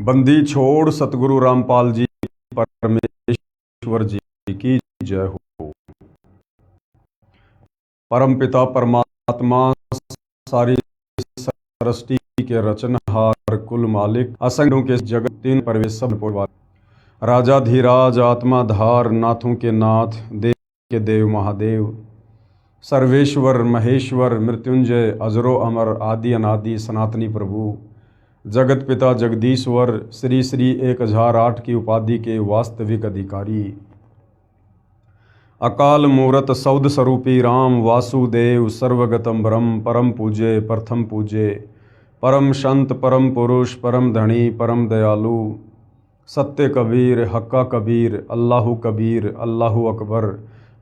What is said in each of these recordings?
बंदी छोड़ सतगुरु रामपाल जी परमेश्वर जी की जय हो। परम पिता परमात्मा सारी सृष्टि के रचनहार कुल मालिक असंख्यों के जगत तीन परवेश सब राजा धीराज आत्मा धार नाथों के नाथ देव के देव महादेव सर्वेश्वर महेश्वर मृत्युंजय अजरो अमर आदि अनादि सनातनी प्रभु जगत पिता जगदीश्वर श्री श्री 1008 की उपाधि के वास्तविक अधिकारी अकाल मूरत सौद स्वरूपी राम वासुदेव सर्वगतम ब्रह्म परम पूज्य प्रथम पूज्य परम संत परम पुरुष परम धनी परम दयालु सत्य कबीर हक्का कबीर अल्लाहु कबीर अल्लाहु अकबर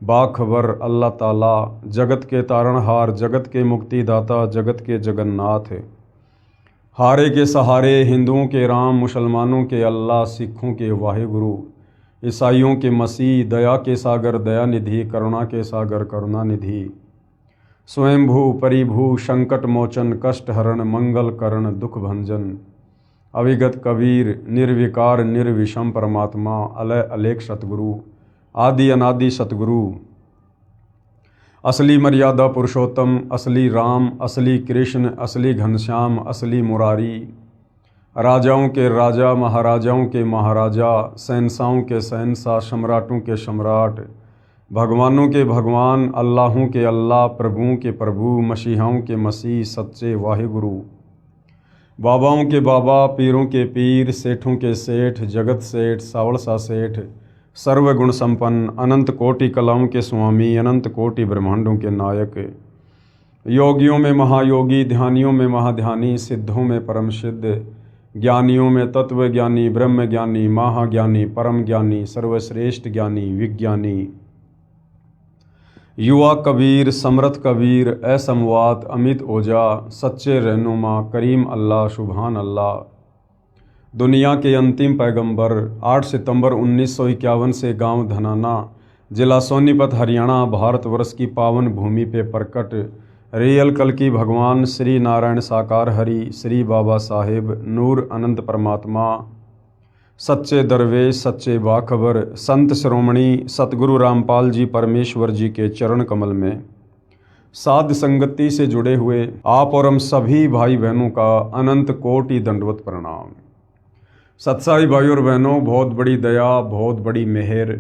बाखबर अल्लाह ताला जगत के तारणहार जगत के मुक्तिदाता जगत के जगन्नाथ हारे के सहारे हिंदुओं के राम मुसलमानों के अल्लाह सिखों के वाहिगुरु ईसाइयों के मसीह दया के सागर दयानिधि करुणा के सागर करुणानिधि स्वयंभू परिभू संकट मोचन कष्ट हरण मंगल करण दुख भंजन अविगत कबीर निर्विकार निर्विषम परमात्मा अलय अलेख सतगुरु आदि अनादि सतगुरु असली मर्यादा पुरुषोत्तम असली राम असली कृष्ण असली घनश्याम असली मुरारी राजाओं के राजा महाराजाओं के महाराजा शहंशाहों के शहंशाह सम्राटों के सम्राट भगवानों के भगवान अल्लाहों के अल्लाह प्रभुओं के प्रभु मसीहाओं के मसीह सच्चे वाहिगुरु बाबाओं के बाबा पीरों के पीर सेठों के सेठ जगत सेठ सावड़सा सेठ सर्वगुण संपन्न अनंत कोटि कलाओं के स्वामी अनंत कोटि ब्रह्मांडों के नायक योगियों में महायोगी ध्यानियों में महाध्यानी सिद्धों में परम सिद्ध ज्ञानियों में तत्व ज्ञानी ब्रह्म ज्ञानी महाज्ञानी परम ज्ञानी सर्वश्रेष्ठ ज्ञानी विज्ञानी युवा कबीर समर्थ कबीर असमवात अमित ओजा सच्चे रहनुमा करीम अल्लाह सुभान अल्लाह दुनिया के अंतिम पैगंबर 8 सितंबर 1951 से गांव धनाना जिला सोनीपत हरियाणा भारतवर्ष की पावन भूमि पे प्रकट रियल कल की भगवान श्री नारायण साकार हरि श्री बाबा साहेब नूर अनंत परमात्मा सच्चे दरवेश सच्चे बाखबर संत श्रोमणी सतगुरु रामपाल जी परमेश्वर जी के चरण कमल में साध संगति से जुड़े हुए आप और हम सभी भाई बहनों का अनंत कोटि दंडवत प्रणाम। सत्साई भाई और बहनों, बहुत बड़ी दया बहुत बड़ी मेहर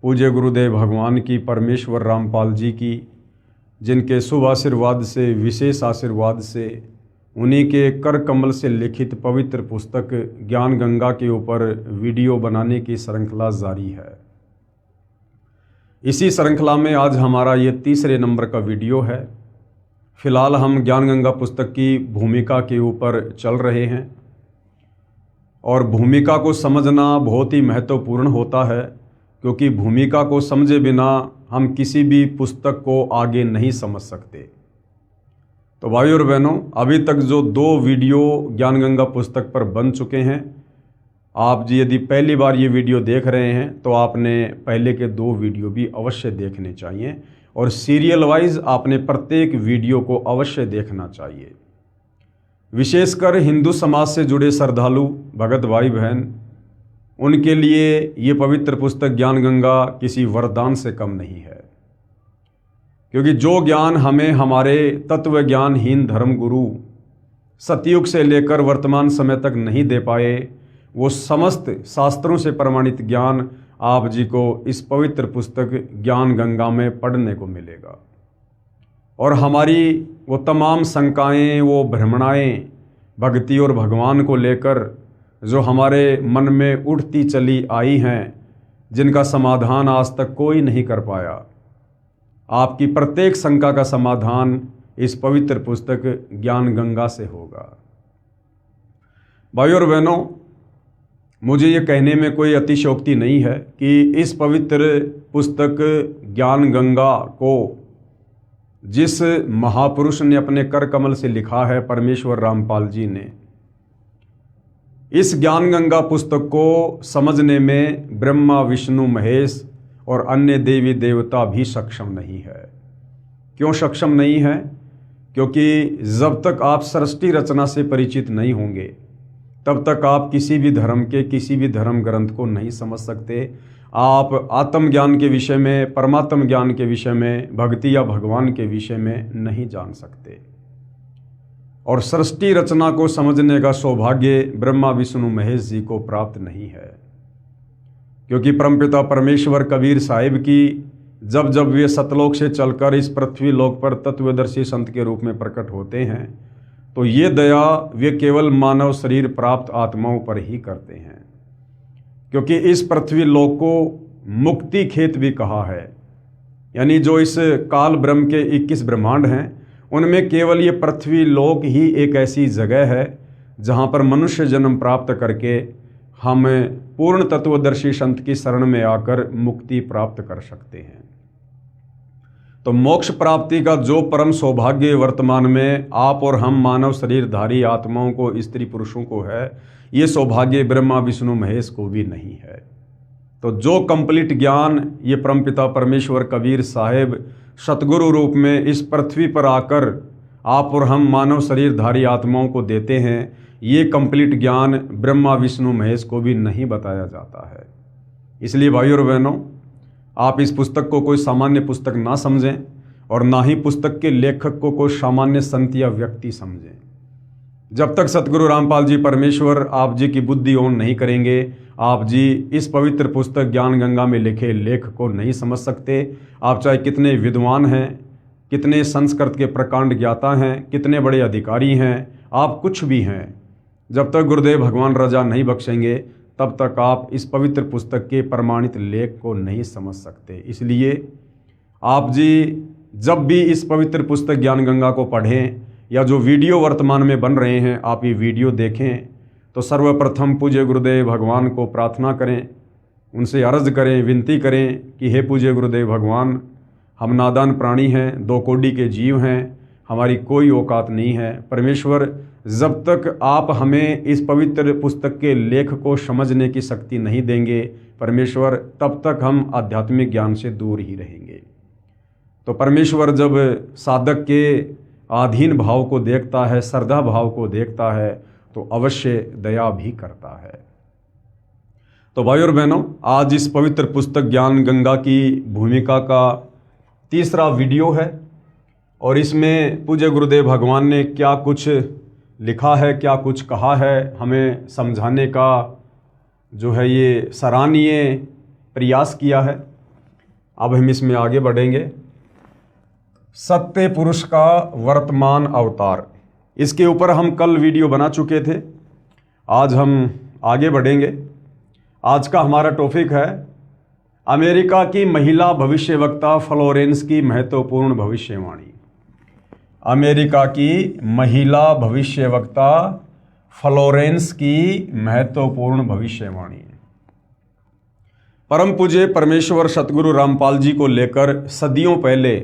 पूज्य गुरुदेव भगवान की परमेश्वर रामपाल जी की, जिनके शुभ आशीर्वाद से विशेष आशीर्वाद से उन्हीं के कर कमल से लिखित पवित्र पुस्तक ज्ञान गंगा के ऊपर वीडियो बनाने की श्रृंखला जारी है। इसी श्रृंखला में आज हमारा ये तीसरे नंबर का वीडियो है। फिलहाल हम ज्ञान गंगा पुस्तक की भूमिका के ऊपर चल रहे हैं और भूमिका को समझना बहुत ही महत्वपूर्ण होता है, क्योंकि भूमिका को समझे बिना हम किसी भी पुस्तक को आगे नहीं समझ सकते। तो भाई और बहनों, अभी तक जो 2 वीडियो ज्ञान गंगा पुस्तक पर बन चुके हैं, आप जी यदि पहली बार ये वीडियो देख रहे हैं तो आपने पहले के 2 वीडियो भी अवश्य देखने चाहिए और सीरियल वाइज आपने प्रत्येक वीडियो को अवश्य देखना चाहिए। विशेषकर हिंदू समाज से जुड़े श्रद्धालु भगत भाई बहन, उनके लिए ये पवित्र पुस्तक ज्ञान गंगा किसी वरदान से कम नहीं है, क्योंकि जो ज्ञान हमें हमारे तत्व ज्ञानहीन धर्म गुरु सतयुग से लेकर वर्तमान समय तक नहीं दे पाए, वो समस्त शास्त्रों से प्रमाणित ज्ञान आप जी को इस पवित्र पुस्तक ज्ञान गंगा में पढ़ने को मिलेगा। और हमारी वो तमाम शंकाएं वो भ्रमणाएं भक्ति और भगवान को लेकर जो हमारे मन में उठती चली आई हैं, जिनका समाधान आज तक कोई नहीं कर पाया, आपकी प्रत्येक शंका का समाधान इस पवित्र पुस्तक ज्ञान गंगा से होगा। भाई और बहनों, मुझे ये कहने में कोई अतिशयोक्ति नहीं है कि इस पवित्र पुस्तक ज्ञान गंगा को जिस महापुरुष ने अपने कर कमल से लिखा है, परमेश्वर रामपाल जी ने, इस ज्ञान गंगा पुस्तक को समझने में ब्रह्मा विष्णु महेश और अन्य देवी देवता भी सक्षम नहीं है। क्यों सक्षम नहीं है? क्योंकि जब तक आप सृष्टि रचना से परिचित नहीं होंगे, तब तक आप किसी भी धर्म के किसी भी धर्म ग्रंथ को नहीं समझ सकते। आप आत्मज्ञान के विषय में, परमात्म ज्ञान के विषय में, भक्ति या भगवान के विषय में नहीं जान सकते। और सृष्टि रचना को समझने का सौभाग्य ब्रह्मा विष्णु महेश जी को प्राप्त नहीं है, क्योंकि परमपिता परमेश्वर कबीर साहिब की जब जब वे सतलोक से चलकर इस पृथ्वी लोक पर तत्वदर्शी संत के रूप में प्रकट होते हैं, तो ये दया वे केवल मानव शरीर प्राप्त आत्माओं पर ही करते हैं। क्योंकि इस पृथ्वी लोक को मुक्ति खेत भी कहा है, यानी जो इस काल ब्रह्म के 21 ब्रह्मांड हैं, उनमें केवल ये पृथ्वी लोक ही एक ऐसी जगह है जहाँ पर मनुष्य जन्म प्राप्त करके हम पूर्ण तत्वदर्शी संत की शरण में आकर मुक्ति प्राप्त कर सकते हैं। तो मोक्ष प्राप्ति का जो परम सौभाग्य वर्तमान में आप और हम मानव शरीरधारी आत्माओं को, स्त्री पुरुषों को है, ये सौभाग्य ब्रह्मा विष्णु महेश को भी नहीं है। तो जो कंप्लीट ज्ञान ये परमपिता परमेश्वर कबीर साहिब सतगुरु रूप में इस पृथ्वी पर आकर आप और हम मानव शरीरधारी आत्माओं को देते हैं, ये कंप्लीट ज्ञान ब्रह्मा विष्णु महेश को भी नहीं बताया जाता है। इसलिए भाइयों और बहनों, आप इस पुस्तक को कोई सामान्य पुस्तक ना समझें और ना ही पुस्तक के लेखक को कोई सामान्य संत या व्यक्ति समझें। जब तक सतगुरु रामपाल जी परमेश्वर आप जी की बुद्धि ऑन नहीं करेंगे, आप जी इस पवित्र पुस्तक ज्ञान गंगा में लिखे लेख को नहीं समझ सकते। आप चाहे कितने विद्वान हैं, कितने संस्कृत के प्रकांड ज्ञाता हैं, कितने बड़े अधिकारी हैं, आप कुछ भी हैं, जब तक गुरुदेव भगवान रजा नहीं बख्शेंगे तब तक आप इस पवित्र पुस्तक के प्रमाणित लेख को नहीं समझ सकते। इसलिए आप जी जब भी इस पवित्र पुस्तक ज्ञान गंगा को पढ़ें या जो वीडियो वर्तमान में बन रहे हैं, आप ये वीडियो देखें, तो सर्वप्रथम पूज्य गुरुदेव भगवान को प्रार्थना करें, उनसे अर्ज करें, विनती करें कि हे पूज्य गुरुदेव भगवान, हम नादान प्राणी हैं, 2 कोटि के जीव हैं, हमारी कोई औकात नहीं है। परमेश्वर, जब तक आप हमें इस पवित्र पुस्तक के लेख को समझने की शक्ति नहीं देंगे परमेश्वर, तब तक हम आध्यात्मिक ज्ञान से दूर ही रहेंगे। तो परमेश्वर जब साधक के आधीन भाव को देखता है, श्रद्धा भाव को देखता है, तो अवश्य दया भी करता है। तो भाइयों और बहनों, आज इस पवित्र पुस्तक ज्ञान गंगा की भूमिका का तीसरा वीडियो है और इसमें पूज्य गुरुदेव भगवान ने क्या कुछ लिखा है, क्या कुछ कहा है, हमें समझाने का जो है ये सराहनीय प्रयास किया है। अब हम इसमें आगे बढ़ेंगे। सत्य पुरुष का वर्तमान अवतार, इसके ऊपर हम कल वीडियो बना चुके थे। आज हम आगे बढ़ेंगे। आज का हमारा टॉपिक है अमेरिका की महिला भविष्यवक्ता फ्लोरेंस की महत्वपूर्ण भविष्यवाणी। अमेरिका की महिला भविष्यवक्ता फ्लोरेंस की महत्वपूर्ण भविष्यवाणी। परम पूज्य परमेश्वर सतगुरु रामपाल जी को लेकर सदियों पहले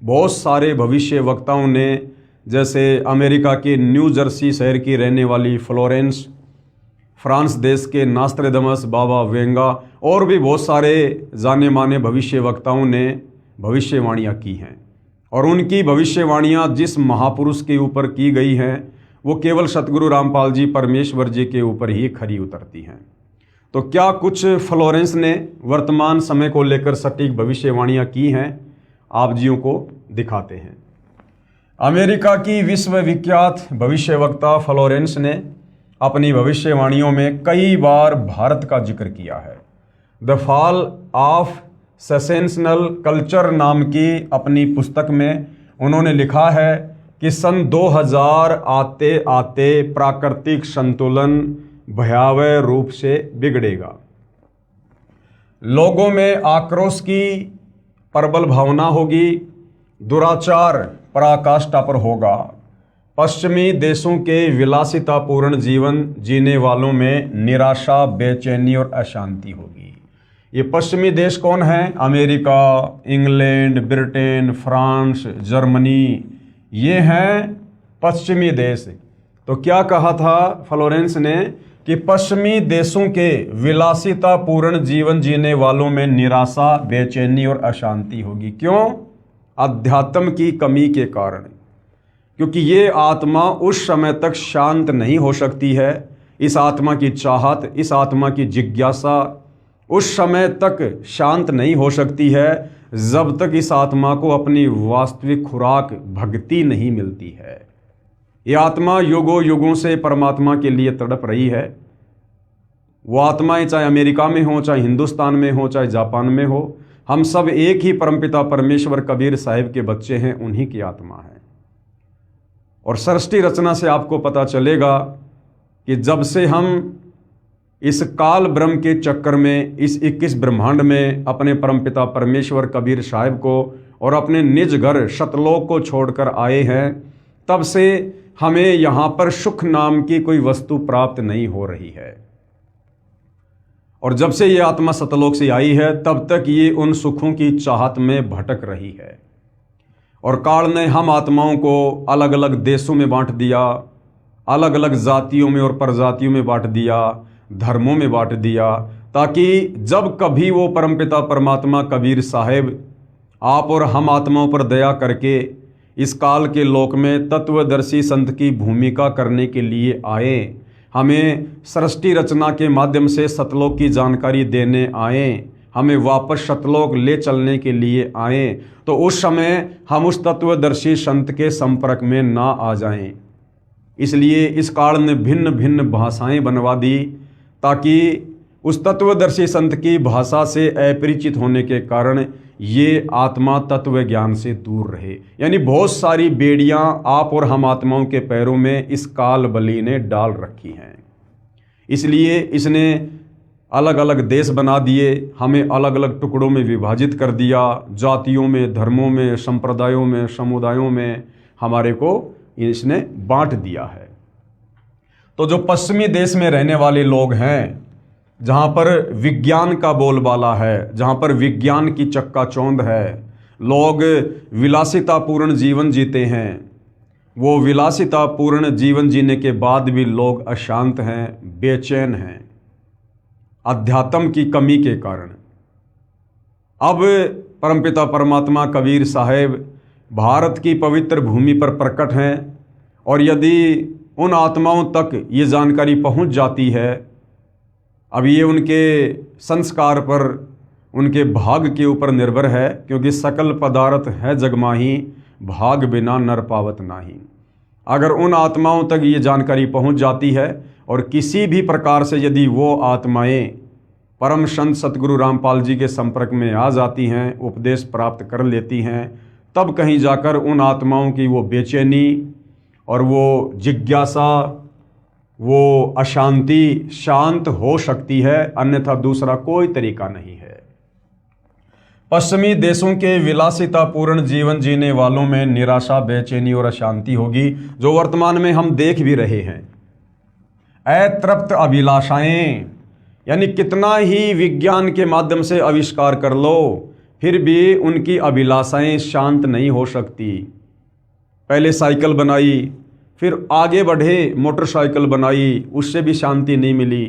बहुत सारे भविष्यवक्ताओं ने, जैसे अमेरिका के न्यू जर्सी शहर की रहने वाली फ्लोरेंस, फ्रांस देश के नास्ट्रेडमस, बाबा वेंगा और भी बहुत सारे जाने माने भविष्यवक्ताओं ने भविष्यवाणियाँ की हैं। और उनकी भविष्यवाणियाँ जिस महापुरुष के ऊपर की गई हैं वो केवल सतगुरु रामपाल जी परमेश्वर जी के ऊपर ही खरी उतरती हैं। तो क्या कुछ फ्लोरेंस ने वर्तमान समय को लेकर सटीक भविष्यवाणियाँ की हैं, आप जियों को दिखाते हैं। अमेरिका की विश्वविख्यात भविष्यवक्ता फ्लोरेंस ने अपनी भविष्यवाणियों में कई बार भारत का जिक्र किया है। द फॉल ऑफ सेसेशनल कल्चर नाम की अपनी पुस्तक में उन्होंने लिखा है कि सन 2000 आते आते प्राकृतिक संतुलन भयावह रूप से बिगड़ेगा। लोगों में आक्रोश की प्रबल भावना होगी, दुराचार पराकाष्ठा पर होगा। पश्चिमी देशों के विलासितापूर्ण जीवन जीने वालों में निराशा, बेचैनी और अशांति होगी। ये पश्चिमी देश कौन है? America, England, Britain, France, Germany, ये हैं पश्चिमी देश। तो क्या कहा था फ्लोरेंस ने कि पश्चिमी देशों के विलासितापूर्ण जीवन जीने वालों में निराशा, बेचैनी और अशांति होगी। क्यों? अध्यात्म की कमी के कारण। क्योंकि ये आत्मा उस समय तक शांत नहीं हो सकती है, इस आत्मा की चाहत, इस आत्मा की जिज्ञासा उस समय तक शांत नहीं हो सकती है जब तक इस आत्मा को अपनी वास्तविक खुराक भक्ति नहीं मिलती है। ये आत्मा युगों युगों से परमात्मा के लिए तड़प रही है। वो आत्माएं चाहे अमेरिका में हो, चाहे हिंदुस्तान में हो, चाहे जापान में हो, हम सब एक ही परमपिता परमेश्वर कबीर साहिब के बच्चे हैं, उन्हीं की आत्मा है। और सृष्टि रचना से आपको पता चलेगा कि जब से हम इस काल ब्रह्म के चक्कर में, इस 21 ब्रह्मांड में अपने परमपिता परमेश्वर कबीर साहिब को और अपने निज घर सतलोक को छोड़कर आए हैं, तब से हमें यहाँ पर सुख नाम की कोई वस्तु प्राप्त नहीं हो रही है। और जब से ये आत्मा सतलोक से आई है तब तक ये उन सुखों की चाहत में भटक रही है। और काल ने हम आत्माओं को अलग अलग देशों में बांट दिया, अलग अलग जातियों में और प्रजातियों में बांट दिया, धर्मों में बांट दिया, ताकि जब कभी वो परमपिता परमात्मा कबीर साहिब आप और हम आत्माओं पर दया करके इस काल के लोक में तत्वदर्शी संत की भूमिका करने के लिए आए, हमें सृष्टि रचना के माध्यम से सतलोक की जानकारी देने आए, हमें वापस सतलोक ले चलने के लिए आए, तो उस समय हम उस तत्वदर्शी संत के संपर्क में ना आ जाएं। इसलिए इस काल ने भिन्न भिन्न भाषाएं बनवा दी ताकि उस तत्वदर्शी संत की भाषा से अपरिचित होने के कारण ये आत्मा तत्व ज्ञान से दूर रहे। यानी बहुत सारी बेड़ियां आप और हम आत्माओं के पैरों में इस काल बली ने डाल रखी हैं। इसलिए इसने अलग अलग देश बना दिए, हमें अलग अलग टुकड़ों में विभाजित कर दिया, जातियों में, धर्मों में, संप्रदायों में, समुदायों में हमारे को इसने बांट दिया है। तो जो पश्चिमी देश में रहने वाले लोग हैं, जहाँ पर विज्ञान का बोलबाला है, जहाँ पर विज्ञान की चक्काचौंध है, लोग विलासितापूर्ण जीवन जीते हैं, वो विलासितापूर्ण जीवन जीने के बाद भी लोग अशांत हैं, बेचैन हैं अध्यात्म की कमी के कारण। अब परमपिता परमात्मा कबीर साहिब भारत की पवित्र भूमि पर प्रकट हैं, और यदि उन आत्माओं तक ये जानकारी पहुंच जाती है, अब ये उनके संस्कार पर, उनके भाग के ऊपर निर्भर है, क्योंकि सकल पदार्थ है जगमाही, भाग बिना नर पावत नाही। अगर उन आत्माओं तक ये जानकारी पहुंच जाती है और किसी भी प्रकार से यदि वो आत्माएं परम संत सतगुरु रामपाल जी के संपर्क में आ जाती हैं, उपदेश प्राप्त कर लेती हैं, तब कहीं जाकर उन आत्माओं की वो बेचैनी और वो जिज्ञासा, वो अशांति शांत हो सकती है, अन्यथा दूसरा कोई तरीका नहीं है। पश्चिमी देशों के विलासितापूर्ण जीवन जीने वालों में निराशा, बेचैनी और अशांति होगी, जो वर्तमान में हम देख भी रहे हैं। अतृप्त अभिलाषाएं, यानी कितना ही विज्ञान के माध्यम से आविष्कार कर लो, फिर भी उनकी अभिलाषाएं शांत नहीं हो सकती। पहले साइकिल बनाई, फिर आगे बढ़े मोटरसाइकिल बनाई, उससे भी शांति नहीं मिली।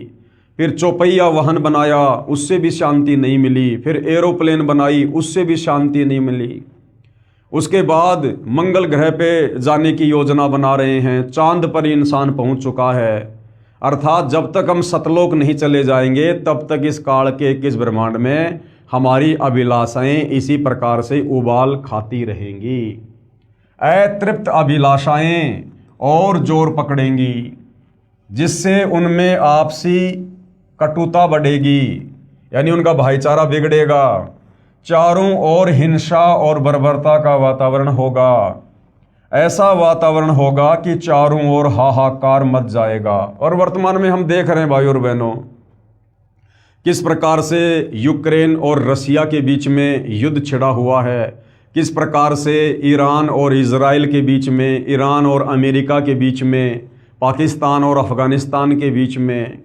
फिर चौपहिया वाहन बनाया, उससे भी शांति नहीं मिली। फिर एरोप्लेन बनाई, उससे भी शांति नहीं मिली। उसके बाद मंगल ग्रह पे जाने की योजना बना रहे हैं, चांद पर इंसान पहुंच चुका है। अर्थात जब तक हम सतलोक नहीं चले जाएंगे तब तक इस काल के 21 ब्रह्मांड में हमारी अभिलाषाएं इसी प्रकार से उबाल खाती रहेंगी। अतृप्त अभिलाषाएं और जोर पकड़ेंगी, जिससे उनमें आपसी कटुता बढ़ेगी, यानी उनका भाईचारा बिगड़ेगा, चारों ओर हिंसा और बर्बरता का वातावरण होगा। ऐसा वातावरण होगा कि चारों ओर हाहाकार मच जाएगा। और वर्तमान में हम देख रहे हैं भाई और बहनों, किस प्रकार से यूक्रेन और रसिया के बीच में युद्ध छिड़ा हुआ है, किस प्रकार से ईरान और इजराइल के बीच में, ईरान और अमेरिका के बीच में, पाकिस्तान और अफ़गानिस्तान के बीच में।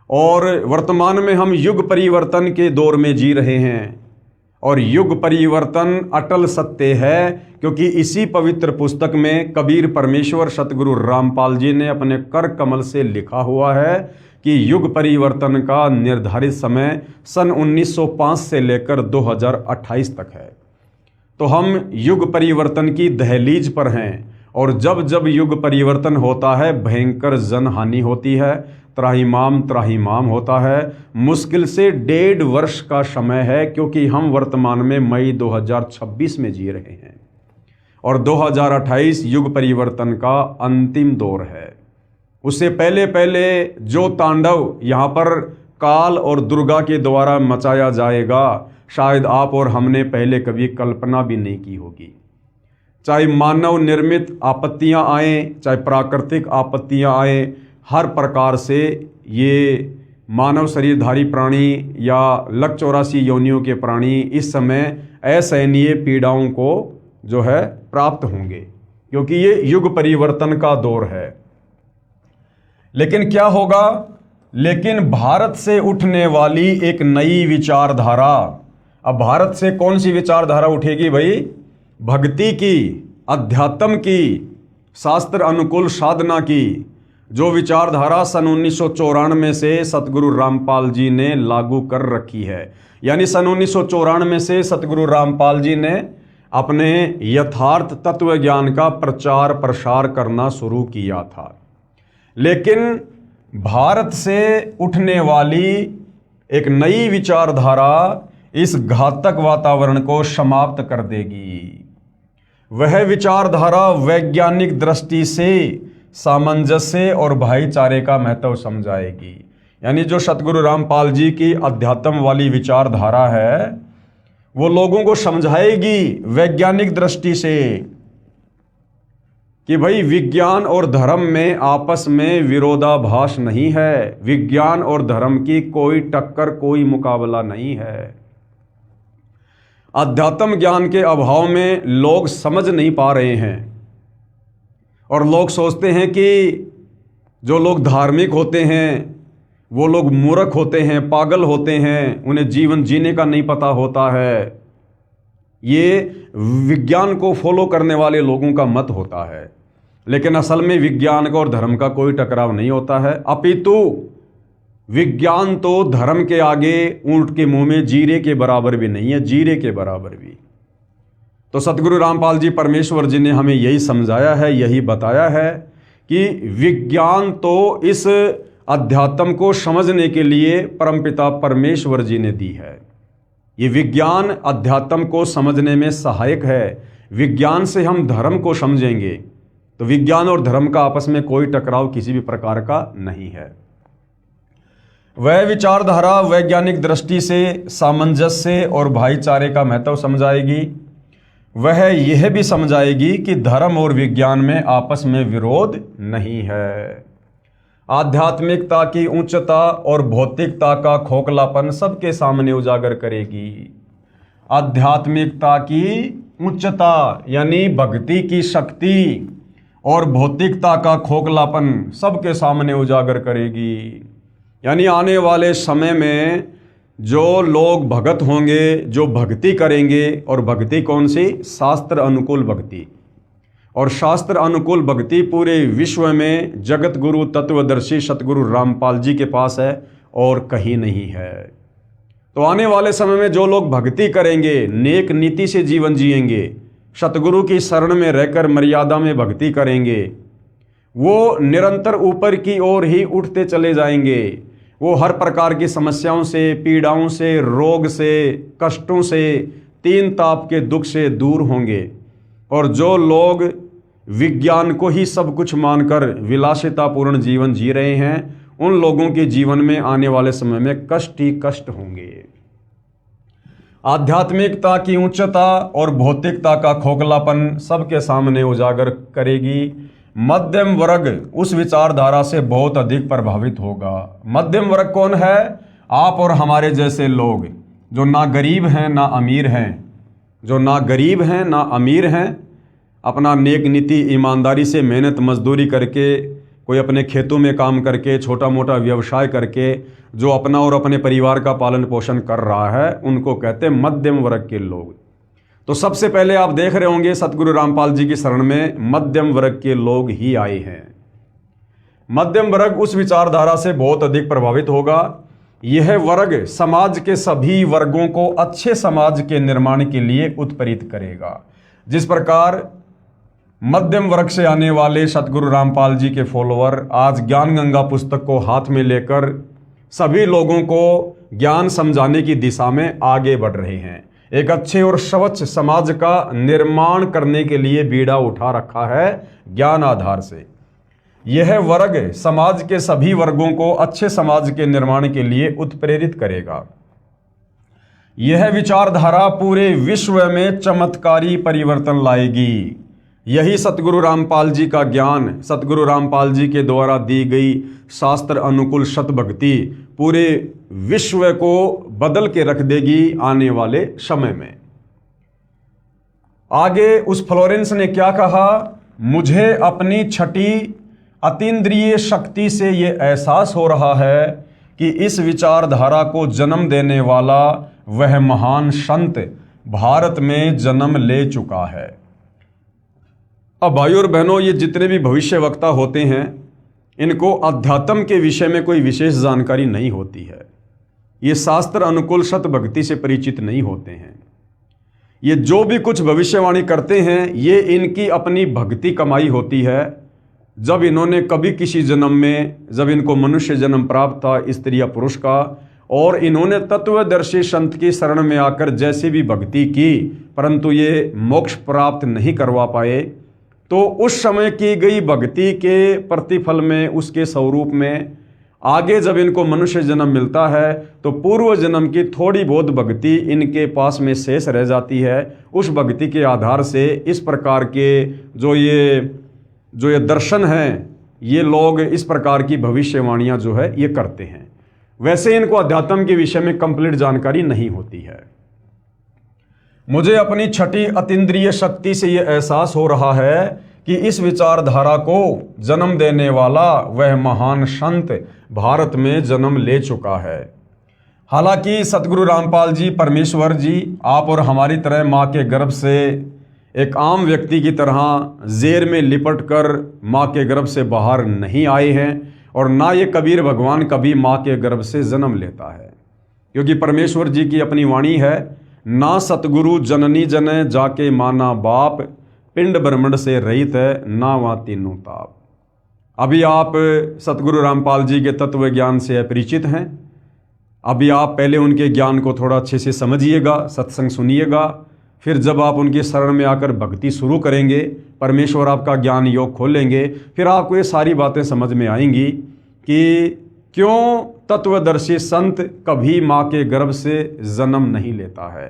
और वर्तमान में हम युग परिवर्तन के दौर में जी रहे हैं, और युग परिवर्तन अटल सत्य है, क्योंकि इसी पवित्र पुस्तक में कबीर परमेश्वर सतगुरु रामपाल जी ने अपने कर कमल से लिखा हुआ है कि युग परिवर्तन का निर्धारित समय सन 1905 से लेकर 2028 तक है। तो हम युग परिवर्तन की दहलीज पर हैं, और जब जब युग परिवर्तन होता है भयंकर जनहानि होती है, त्राहिमाम त्राहिमाम होता है। मुश्किल से 1.5 वर्ष का समय है, क्योंकि हम वर्तमान में मई 2026 में जी रहे हैं और 2028 युग परिवर्तन का अंतिम दौर है। उससे पहले पहले जो तांडव यहाँ पर काल और दुर्गा के द्वारा मचाया जाएगा, शायद आप और हमने पहले कभी कल्पना भी नहीं की होगी। चाहे मानव निर्मित आपत्तियां आए, चाहे प्राकृतिक आपत्तियां आए, हर प्रकार से ये मानव शरीरधारी प्राणी या लक 84 योनियों के प्राणी इस समय असहनीय पीड़ाओं को जो है प्राप्त होंगे, क्योंकि ये युग परिवर्तन का दौर है। लेकिन क्या होगा? लेकिन भारत से उठने वाली एक नई विचारधारा। अब भारत से कौन सी विचारधारा उठेगी भाई? भक्ति की, अध्यात्म की, शास्त्र अनुकूल साधना की, जो विचारधारा सन 1994 से सतगुरु रामपाल जी ने लागू कर रखी है। यानी सन 1994 से सतगुरु रामपाल जी ने अपने यथार्थ तत्व ज्ञान का प्रचार प्रसार करना शुरू किया था। लेकिन भारत से उठने वाली एक नई विचारधारा इस घातक वातावरण को समाप्त कर देगी। वह विचारधारा वैज्ञानिक दृष्टि से सामंजस्य और भाईचारे का महत्व समझाएगी। यानी जो सतगुरु रामपाल जी की अध्यात्म वाली विचारधारा है, वो लोगों को समझाएगी वैज्ञानिक दृष्टि से कि भाई विज्ञान और धर्म में आपस में विरोधाभास नहीं है, विज्ञान और धर्म की कोई टक्कर, कोई मुकाबला नहीं है। अध्यात्म ज्ञान के अभाव में लोग समझ नहीं पा रहे हैं और लोग सोचते हैं कि जो लोग धार्मिक होते हैं वो लोग मूर्ख होते हैं, पागल होते हैं, उन्हें जीवन जीने का नहीं पता होता है। ये विज्ञान को फॉलो करने वाले लोगों का मत होता है। लेकिन असल में विज्ञान का और धर्म का कोई टकराव नहीं होता है, अपितु विज्ञान तो धर्म के आगे ऊंट के मुंह में जीरे के बराबर भी नहीं है, जीरे के बराबर भी। तो सतगुरु रामपाल जी परमेश्वर जी ने हमें यही समझाया है, यही बताया है कि विज्ञान तो इस अध्यात्म को समझने के लिए परमपिता परमेश्वर जी ने दी है। ये विज्ञान अध्यात्म को समझने में सहायक है। विज्ञान से हम धर्म को समझेंगे तो विज्ञान और धर्म का आपस में कोई टकराव किसी भी प्रकार का नहीं है। वह विचारधारा वैज्ञानिक दृष्टि से सामंजस्य और भाईचारे का महत्व समझाएगी। वह यह भी समझाएगी कि धर्म और विज्ञान में आपस में विरोध नहीं है। आध्यात्मिकता की उच्चता और भौतिकता का खोखलापन सबके सामने उजागर करेगी। आध्यात्मिकता की उच्चता यानी भक्ति की शक्ति और भौतिकता का खोखलापन सबके सामने उजागर करेगी। यानी आने वाले समय में जो लोग भगत होंगे, जो भक्ति करेंगे, और भक्ति कौन सी? शास्त्र अनुकूल भक्ति। और शास्त्र अनुकूल भक्ति पूरे विश्व में जगत गुरु तत्वदर्शी सतगुरु रामपाल जी के पास है और कहीं नहीं है। तो आने वाले समय में जो लोग भक्ति करेंगे, नेक नीति से जीवन जिएंगे, सतगुरु की शरण में रहकर मर्यादा में भक्ति करेंगे, वो निरंतर ऊपर की ओर ही उठते चले जाएंगे। वो हर प्रकार की समस्याओं से, पीड़ाओं से, रोग से, कष्टों से, तीन ताप के दुख से दूर होंगे। और जो लोग विज्ञान को ही सब कुछ मानकर विलासितापूर्ण जीवन जी रहे हैं, उन लोगों के जीवन में आने वाले समय में कष्ट ही कष्ट होंगे। आध्यात्मिकता की उच्चता और भौतिकता का खोखलापन सबके सामने उजागर करेगी। मध्यम वर्ग उस विचारधारा से बहुत अधिक प्रभावित होगा। मध्यम वर्ग कौन है? आप और हमारे जैसे लोग जो ना गरीब हैं ना अमीर हैं, जो ना गरीब हैं ना अमीर हैं, अपना नेक नीति ईमानदारी से मेहनत मजदूरी करके, कोई अपने खेतों में काम करके, छोटा मोटा व्यवसाय करके जो अपना और अपने परिवार का पालन पोषण कर रहा है, उनको कहते हैं मध्यम वर्ग के लोग। तो सबसे पहले आप देख रहे होंगे सतगुरु रामपाल जी की शरण में मध्यम वर्ग के लोग ही आए हैं। मध्यम वर्ग उस विचारधारा से बहुत अधिक प्रभावित होगा। यह वर्ग समाज के सभी वर्गों को अच्छे समाज के निर्माण के लिए उत्प्रेरित करेगा। जिस प्रकार मध्यम वर्ग से आने वाले सतगुरु रामपाल जी के फॉलोअर आज ज्ञान गंगा पुस्तक को हाथ में लेकर सभी लोगों को ज्ञान समझाने की दिशा में आगे बढ़ रहे हैं। एक अच्छे और स्वच्छ समाज का निर्माण करने के लिए बीड़ा उठा रखा है ज्ञान आधार से। यह वर्ग समाज के सभी वर्गों को अच्छे समाज के निर्माण के लिए उत्प्रेरित करेगा। यह विचारधारा पूरे विश्व में चमत्कारी परिवर्तन लाएगी। यही सतगुरु रामपाल जी का ज्ञान, सतगुरु रामपाल जी के द्वारा दी गई शास्त्र अनुकूल शतभक्ति पूरे विश्व को बदल के रख देगी आने वाले समय में। आगे उस फ्लोरेंस ने क्या कहा, मुझे अपनी छठी अतीन्द्रिय शक्ति से ये एहसास हो रहा है कि इस विचारधारा को जन्म देने वाला वह महान संत भारत में जन्म ले चुका है। अब भाइयों और बहनों, ये जितने भी भविष्य वक्ता होते हैं इनको अध्यात्म के विषय में कोई विशेष जानकारी नहीं होती है। ये शास्त्र अनुकूल शतभक्ति से परिचित नहीं होते हैं। ये जो भी कुछ भविष्यवाणी करते हैं ये इनकी अपनी भक्ति कमाई होती है। जब इन्होंने कभी किसी जन्म में, जब इनको मनुष्य जन्म प्राप्त था स्त्री या पुरुष का, और इन्होंने तत्वदर्शी संत की शरण में आकर जैसी भी भक्ति की परंतु ये मोक्ष प्राप्त नहीं करवा पाए, तो उस समय की गई भक्ति के प्रतिफल में, उसके स्वरूप में आगे जब इनको मनुष्य जन्म मिलता है तो पूर्व जन्म की थोड़ी बहुत भक्ति इनके पास में शेष रह जाती है। उस भक्ति के आधार से इस प्रकार के जो ये दर्शन हैं, ये लोग इस प्रकार की भविष्यवाणियां जो है ये करते हैं। वैसे इनको अध्यात्म के विषय में कंप्लीट जानकारी नहीं होती है। मुझे अपनी छठी अतीन्द्रिय शक्ति से यह एहसास हो रहा है कि इस विचारधारा को जन्म देने वाला वह महान संत भारत में जन्म ले चुका है। हालांकि सतगुरु रामपाल जी, परमेश्वर जी, आप और हमारी तरह माँ के गर्भ से एक आम व्यक्ति की तरह जेर में लिपट कर माँ के गर्भ से बाहर नहीं आए हैं, और ना ये कबीर भगवान कभी माँ के गर्भ से जन्म लेता है, क्योंकि परमेश्वर जी की अपनी वाणी है, ना सतगुरु जननी जने जाके माना बाप, पिंड ब्रह्मंड से रहित है ना वहाँ तीनों ताप। अभी आप सतगुरु रामपाल जी के तत्व ज्ञान से अपरिचित हैं। अभी आप पहले उनके ज्ञान को थोड़ा अच्छे से समझिएगा, सत्संग सुनिएगा, फिर जब आप उनकी शरण में आकर भक्ति शुरू करेंगे, परमेश्वर आपका ज्ञान योग खोलेंगे, फिर आपको ये सारी बातें समझ में आएंगी कि क्यों तत्वदर्शी संत कभी माँ के गर्भ से जन्म नहीं लेता है।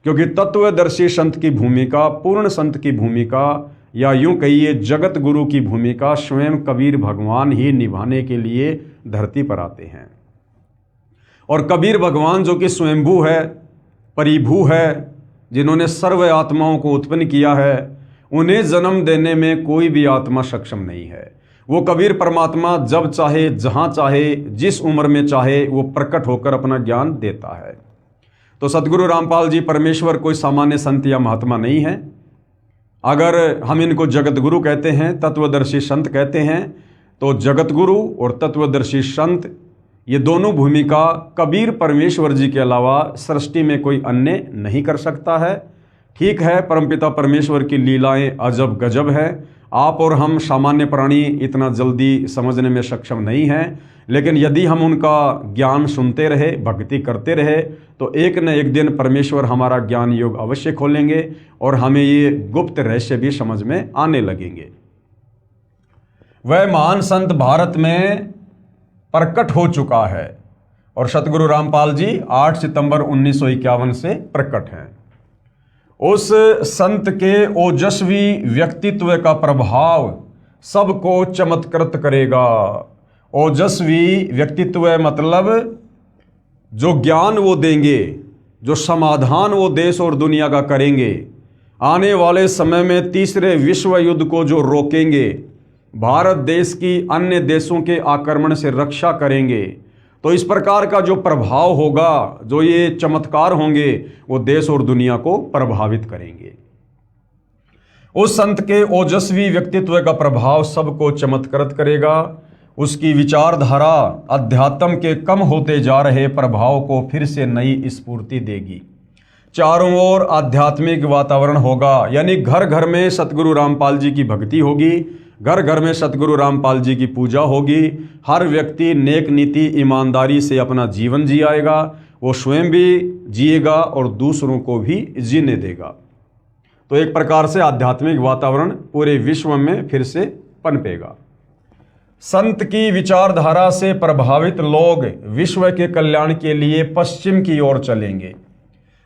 क्योंकि तत्वदर्शी संत की भूमिका, पूर्ण संत की भूमिका, या यूं कहिए जगत गुरु की भूमिका स्वयं कबीर भगवान ही निभाने के लिए धरती पर आते हैं। और कबीर भगवान जो कि स्वयंभू है, परिभू है, जिन्होंने सर्व आत्माओं को उत्पन्न किया है, उन्हें जन्म देने में कोई भी आत्मा सक्षम नहीं है। वो कबीर परमात्मा जब चाहे, जहाँ चाहे, जिस उम्र में चाहे वो प्रकट होकर अपना ज्ञान देता है। तो सतगुरु रामपाल जी परमेश्वर कोई सामान्य संत या महात्मा नहीं है। अगर हम इनको जगत गुरु कहते हैं, तत्वदर्शी संत कहते हैं, तो जगत गुरु और तत्वदर्शी संत ये दोनों भूमिका कबीर परमेश्वर जी के अलावा सृष्टि में कोई अन्य नहीं कर सकता है। ठीक है, परमपिता परमेश्वर की लीलाएं अजब गजब है। आप और हम सामान्य प्राणी इतना जल्दी समझने में सक्षम नहीं हैं, लेकिन यदि हम उनका ज्ञान सुनते रहे, भक्ति करते रहे, तो एक न एक दिन परमेश्वर हमारा ज्ञान योग अवश्य खोलेंगे और हमें ये गुप्त रहस्य भी समझ में आने लगेंगे। वह महान संत भारत में प्रकट हो चुका है और सतगुरु रामपाल जी 8 सितंबर 1951 से प्रकट हैं। उस संत के ओजस्वी व्यक्तित्व का प्रभाव सबको चमत्कृत करेगा। ओजस्वी व्यक्तित्व मतलब जो ज्ञान वो देंगे, जो समाधान वो देश और दुनिया का करेंगे, आने वाले समय में तीसरे विश्व युद्ध को जो रोकेंगे, भारत देश की अन्य देशों के आक्रमण से रक्षा करेंगे, तो इस प्रकार का जो प्रभाव होगा, जो ये चमत्कार होंगे, वो देश और दुनिया को प्रभावित करेंगे। उस संत के ओजस्वी व्यक्तित्व का प्रभाव सबको चमत्कृत करेगा। उसकी विचारधारा अध्यात्म के कम होते जा रहे प्रभाव को फिर से नई स्फूर्ति देगी। चारों ओर आध्यात्मिक वातावरण होगा, यानी घर घर में सतगुरु रामपाल जी की भक्ति होगी, घर घर में सतगुरु रामपाल जी की पूजा होगी। हर व्यक्ति नेक नीति ईमानदारी से अपना जीवन जिएगा, वो स्वयं भी जिएगा और दूसरों को भी जीने देगा। तो एक प्रकार से आध्यात्मिक वातावरण पूरे विश्व में फिर से पनपेगा। संत की विचारधारा से प्रभावित लोग विश्व के कल्याण के लिए पश्चिम की ओर चलेंगे।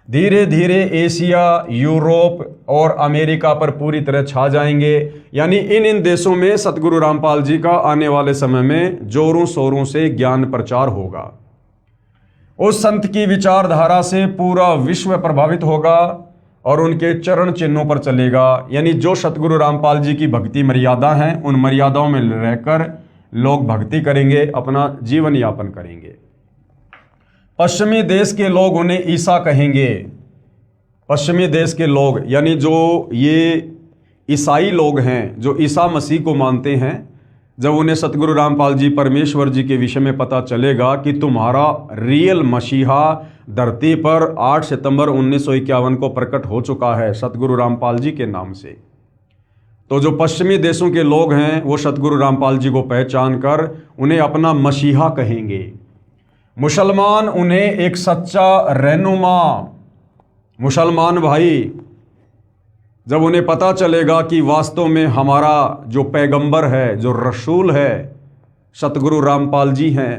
धीरे धीरे एशिया, यूरोप और अमेरिका पर पूरी तरह छा जाएंगे। यानी इन देशों में सतगुरु रामपाल जी का आने वाले समय में जोरों शोरों से ज्ञान प्रचार होगा। उस संत की विचारधारा से पूरा विश्व प्रभावित होगा और उनके चरण चिन्हों पर चलेगा। यानी जो सतगुरु रामपाल जी की भक्ति मर्यादा हैं, उन मर्यादाओं में रहकर लोग भक्ति करेंगे, अपना जीवन यापन करेंगे। पश्चिमी देश के लोग उन्हें ईसा कहेंगे। पश्चिमी देश के लोग यानी जो ये ईसाई लोग हैं, जो ईसा मसीह को मानते हैं, जब उन्हें सतगुरु रामपाल जी परमेश्वर जी के विषय में पता चलेगा कि तुम्हारा रियल मसीहा धरती पर 8 सितंबर 1951 को प्रकट हो चुका है सतगुरु रामपाल जी के नाम से, तो जो पश्चिमी देशों के लोग हैं वो सतगुरु रामपाल जी को पहचान कर उन्हें अपना मसीहा कहेंगे। मुसलमान उन्हें एक सच्चा रहनुमा, मुसलमान भाई, जब उन्हें पता चलेगा कि वास्तव में हमारा जो पैगंबर है, जो रसूल है, सतगुरु रामपाल जी हैं,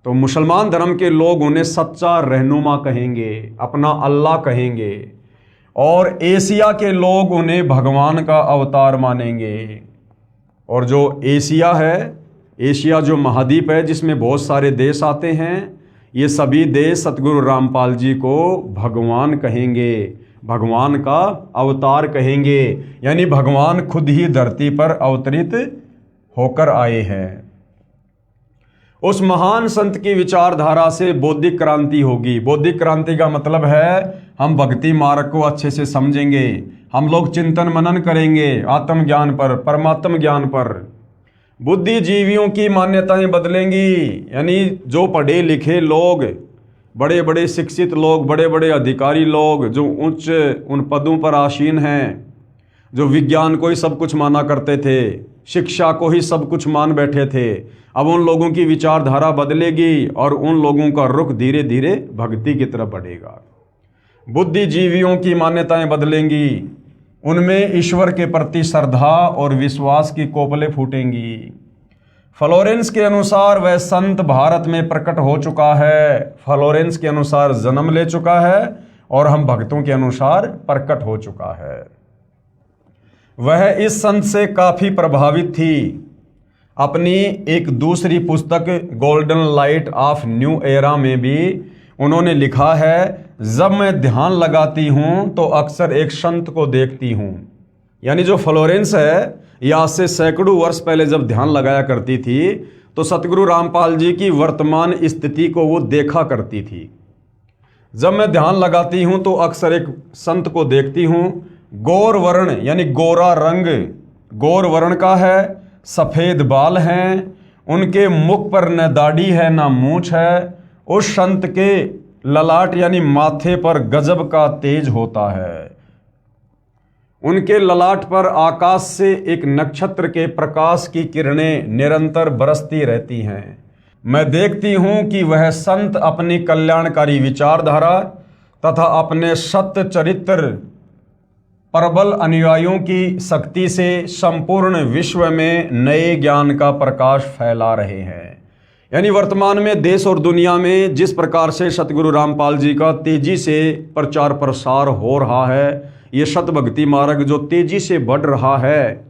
तो मुसलमान धर्म के लोग उन्हें सच्चा रहनुमा कहेंगे, अपना अल्लाह कहेंगे। और एशिया के लोग उन्हें भगवान का अवतार मानेंगे। और जो एशिया है, एशिया जो महाद्वीप है जिसमें बहुत सारे देश आते हैं, ये सभी देश सतगुरु रामपाल जी को भगवान कहेंगे, भगवान का अवतार कहेंगे। यानी भगवान खुद ही धरती पर अवतरित होकर आए हैं। उस महान संत की विचारधारा से बौद्धिक क्रांति होगी। बौद्धिक क्रांति का मतलब है हम भक्ति मार्ग को अच्छे से समझेंगे, हम लोग चिंतन मनन करेंगे आत्मज्ञान पर, परमात्म ज्ञान पर। बुद्धिजीवियों की मान्यताएं बदलेंगी। यानी जो पढ़े लिखे लोग, बड़े बड़े शिक्षित लोग, बड़े बड़े अधिकारी लोग, जो उच्च उन पदों पर आसीन हैं, जो विज्ञान को ही सब कुछ माना करते थे, शिक्षा को ही सब कुछ मान बैठे थे, अब उन लोगों की विचारधारा बदलेगी और उन लोगों का रुख धीरे धीरे भक्ति की तरफ बढ़ेगा। बुद्धिजीवियों की मान्यताएं बदलेंगी, उनमें ईश्वर के प्रति श्रद्धा और विश्वास की कोपलें फूटेंगी। फ्लोरेंस के अनुसार वह संत भारत में प्रकट हो चुका है। फ्लोरेंस के अनुसार जन्म ले चुका है और हम भक्तों के अनुसार प्रकट हो चुका है। वह इस संत से काफी प्रभावित थी। अपनी एक दूसरी पुस्तक golden light of new era में भी उन्होंने लिखा है, जब मैं ध्यान लगाती हूं तो अक्सर एक संत को देखती हूं। यानी जो फ्लोरेंस है, यह आज से सैकड़ों वर्ष पहले जब ध्यान लगाया करती थी तो सतगुरु रामपाल जी की वर्तमान स्थिति को वो देखा करती थी। जब मैं ध्यान लगाती हूं तो अक्सर एक संत को देखती हूं, गौर वर्ण यानी गोरा रंग, गौर वर्ण का है, सफेद बाल हैं, उनके मुख पर न दाढ़ी है न मूंछ है। उस संत के ललाट यानी माथे पर गजब का तेज होता है। उनके ललाट पर आकाश से एक नक्षत्र के प्रकाश की किरणें निरंतर बरसती रहती हैं। मैं देखती हूं कि वह संत अपनी कल्याणकारी विचारधारा तथा अपने सत्य चरित्र प्रबल अनुयायियों की शक्ति से संपूर्ण विश्व में नए ज्ञान का प्रकाश फैला रहे हैं। यानी वर्तमान में देश और दुनिया में जिस प्रकार से सतगुरु रामपाल जी का तेजी से प्रचार प्रसार हो रहा है, ये सत भक्ति मार्ग जो तेजी से बढ़ रहा है,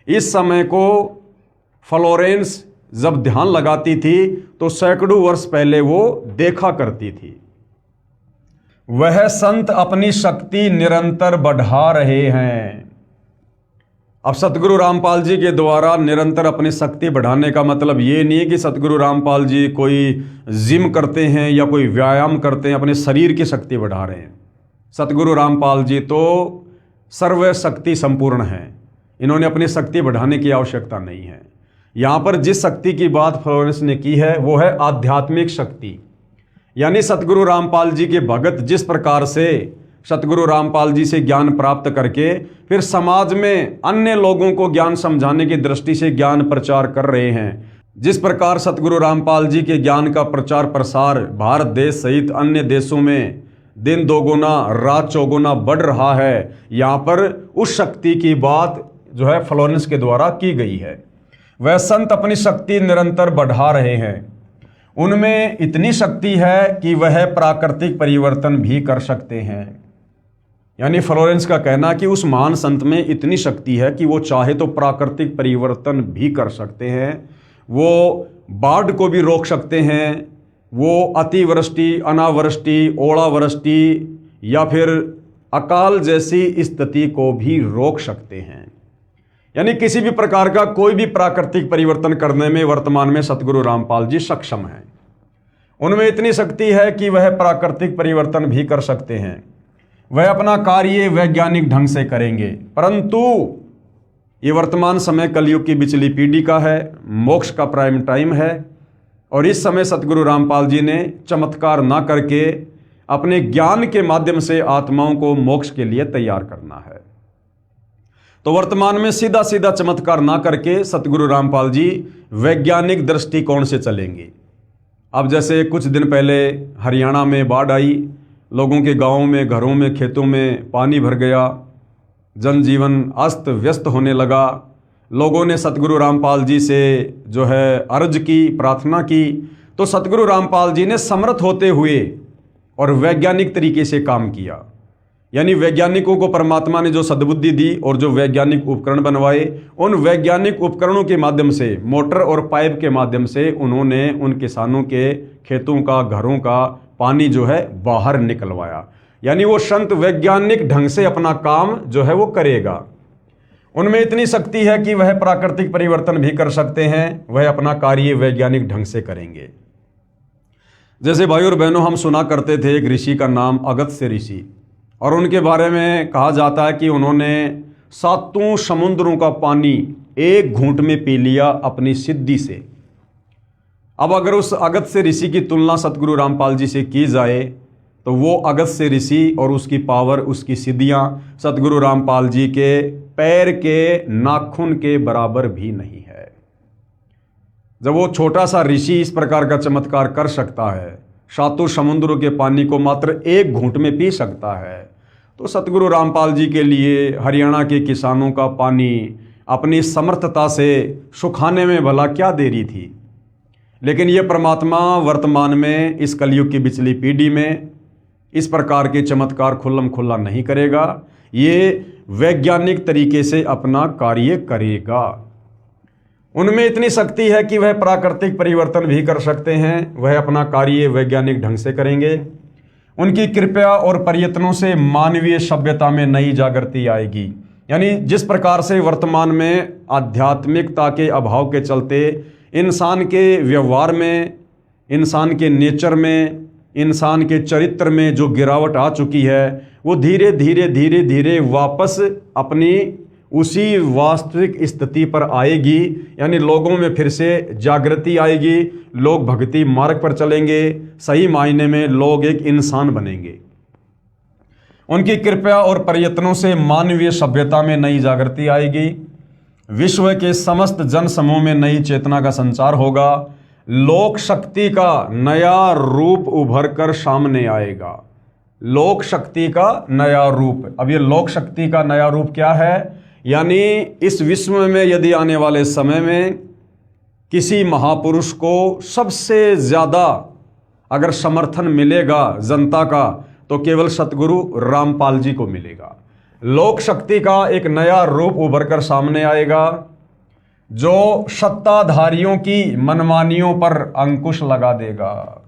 इस समय को फ्लोरेंस जब ध्यान लगाती थी तो सैकड़ों वर्ष पहले वो देखा करती थी। वह संत अपनी शक्ति निरंतर बढ़ा रहे हैं। अब सतगुरु रामपाल जी के द्वारा निरंतर अपनी शक्ति बढ़ाने का मतलब ये नहीं है कि सतगुरु रामपाल जी कोई जिम करते हैं या कोई व्यायाम करते हैं, अपने शरीर की शक्ति बढ़ा रहे हैं। सतगुरु रामपाल जी तो सर्वशक्ति संपूर्ण हैं, इन्होंने अपनी शक्ति बढ़ाने की आवश्यकता नहीं है। यहाँ पर जिस शक्ति की बात फ्लोरेंस ने की है वो है आध्यात्मिक शक्ति। यानी सतगुरु रामपाल जी के भगत जिस प्रकार से सतगुरु रामपाल जी से ज्ञान प्राप्त करके फिर समाज में अन्य लोगों को ज्ञान समझाने की दृष्टि से ज्ञान प्रचार कर रहे हैं, जिस प्रकार सतगुरु रामपाल जी के ज्ञान का प्रचार प्रसार भारत देश सहित अन्य देशों में दिन दोगुना रात चौगुना बढ़ रहा है, यहाँ पर उस शक्ति की बात जो है फ्लोरेंस के द्वारा की गई है। वह संत अपनी शक्ति निरंतर बढ़ा रहे हैं, उनमें इतनी शक्ति है कि वह प्राकृतिक परिवर्तन भी कर सकते हैं। यानी फ्लोरेंस का कहना कि उस महान संत में इतनी शक्ति है कि वो चाहे तो प्राकृतिक परिवर्तन भी कर सकते हैं, वो बाढ़ को भी रोक सकते हैं, वो अतिवृष्टि अनावृष्टि ओलावृष्टि या फिर अकाल जैसी स्थिति को भी रोक सकते हैं। यानी किसी भी प्रकार का कोई भी प्राकृतिक परिवर्तन करने में वर्तमान में सतगुरु रामपाल जी सक्षम हैं। उनमें इतनी शक्ति है कि वह प्राकृतिक परिवर्तन भी कर सकते हैं। वह अपना कार्य वैज्ञानिक ढंग से करेंगे, परंतु ये वर्तमान समय कलयुग की बिचली पीढ़ी का है, मोक्ष का प्राइम टाइम है, और इस समय सतगुरु रामपाल जी ने चमत्कार ना करके अपने ज्ञान के माध्यम से आत्माओं को मोक्ष के लिए तैयार करना है। तो वर्तमान में सीधा सीधा चमत्कार ना करके सतगुरु रामपाल जी वैज्ञानिक दृष्टिकोण से चलेंगे। अब जैसे कुछ दिन पहले हरियाणा में बाढ़ आई, लोगों के गांवों में घरों में खेतों में पानी भर गया, जनजीवन अस्त व्यस्त होने लगा। लोगों ने सतगुरु रामपाल जी से जो है अर्ज की, प्रार्थना की, तो सतगुरु रामपाल जी ने समर्थ होते हुए और वैज्ञानिक तरीके से काम किया। यानी वैज्ञानिकों को परमात्मा ने जो सद्बुद्धि दी और जो वैज्ञानिक उपकरण बनवाए, उन वैज्ञानिक उपकरणों के माध्यम से, मोटर और पाइप के माध्यम से उन्होंने उन किसानों के खेतों का, घरों का पानी जो है बाहर निकलवाया। यानी वो संत वैज्ञानिक ढंग से अपना काम जो है वो करेगा। उनमें इतनी शक्ति है कि वह प्राकृतिक परिवर्तन भी कर सकते हैं, वह अपना कार्य वैज्ञानिक ढंग से करेंगे। जैसे भाई और बहनों, हम सुना करते थे एक ऋषि का नाम अगस्त्य ऋषि, और उनके बारे में कहा जाता है कि उन्होंने 7 समुद्रों का पानी एक घूंट में पी लिया अपनी सिद्धि से। अब अगर उस अगस्त्य ऋषि की तुलना सतगुरु रामपाल जी से की जाए तो वो अगस्त्य ऋषि और उसकी पावर, उसकी सिद्धियां सतगुरु रामपाल जी के पैर के नाखून के बराबर भी नहीं है। जब वो छोटा सा ऋषि इस प्रकार का चमत्कार कर सकता है, 7 समुद्रों के पानी को मात्र एक घूंट में पी सकता है, तो सतगुरु रामपाल जी के लिए हरियाणा के किसानों का पानी अपनी समर्थता से सुखाने में भला क्या देरी थी। लेकिन ये परमात्मा वर्तमान में इस कलयुग की बिचली पीढ़ी में इस प्रकार के चमत्कार खुल्लम खुल्ला नहीं करेगा, ये वैज्ञानिक तरीके से अपना कार्य करेगा। उनमें इतनी शक्ति है कि वह प्राकृतिक परिवर्तन भी कर सकते हैं, वह अपना कार्य वैज्ञानिक ढंग से करेंगे। उनकी कृपा और प्रयत्नों से मानवीय सभ्यता में नई जागृति आएगी। यानी जिस प्रकार से वर्तमान में आध्यात्मिकता के अभाव के चलते इंसान के व्यवहार में, इंसान के नेचर में, इंसान के चरित्र में जो गिरावट आ चुकी है, वो धीरे धीरे वापस अपनी उसी वास्तविक स्थिति पर आएगी। यानी लोगों में फिर से जागृति आएगी, लोग भक्ति मार्ग पर चलेंगे, सही मायने में लोग एक इंसान बनेंगे। उनकी कृपा और प्रयत्नों से मानवीय सभ्यता में नई जागृति आएगी, विश्व के समस्त जन समूह में नई चेतना का संचार होगा, लोक शक्ति का नया रूप उभर कर सामने आएगा। लोक शक्ति का नया रूप, अब ये लोक शक्ति का नया रूप क्या है? यानी इस विश्व में यदि आने वाले समय में किसी महापुरुष को सबसे ज़्यादा अगर समर्थन मिलेगा जनता का, तो केवल सतगुरु रामपाल जी को मिलेगा। लोक शक्ति का एक नया रूप उभर कर सामने आएगा, जो सत्ताधारियों की मनमानियों पर अंकुश लगा देगा।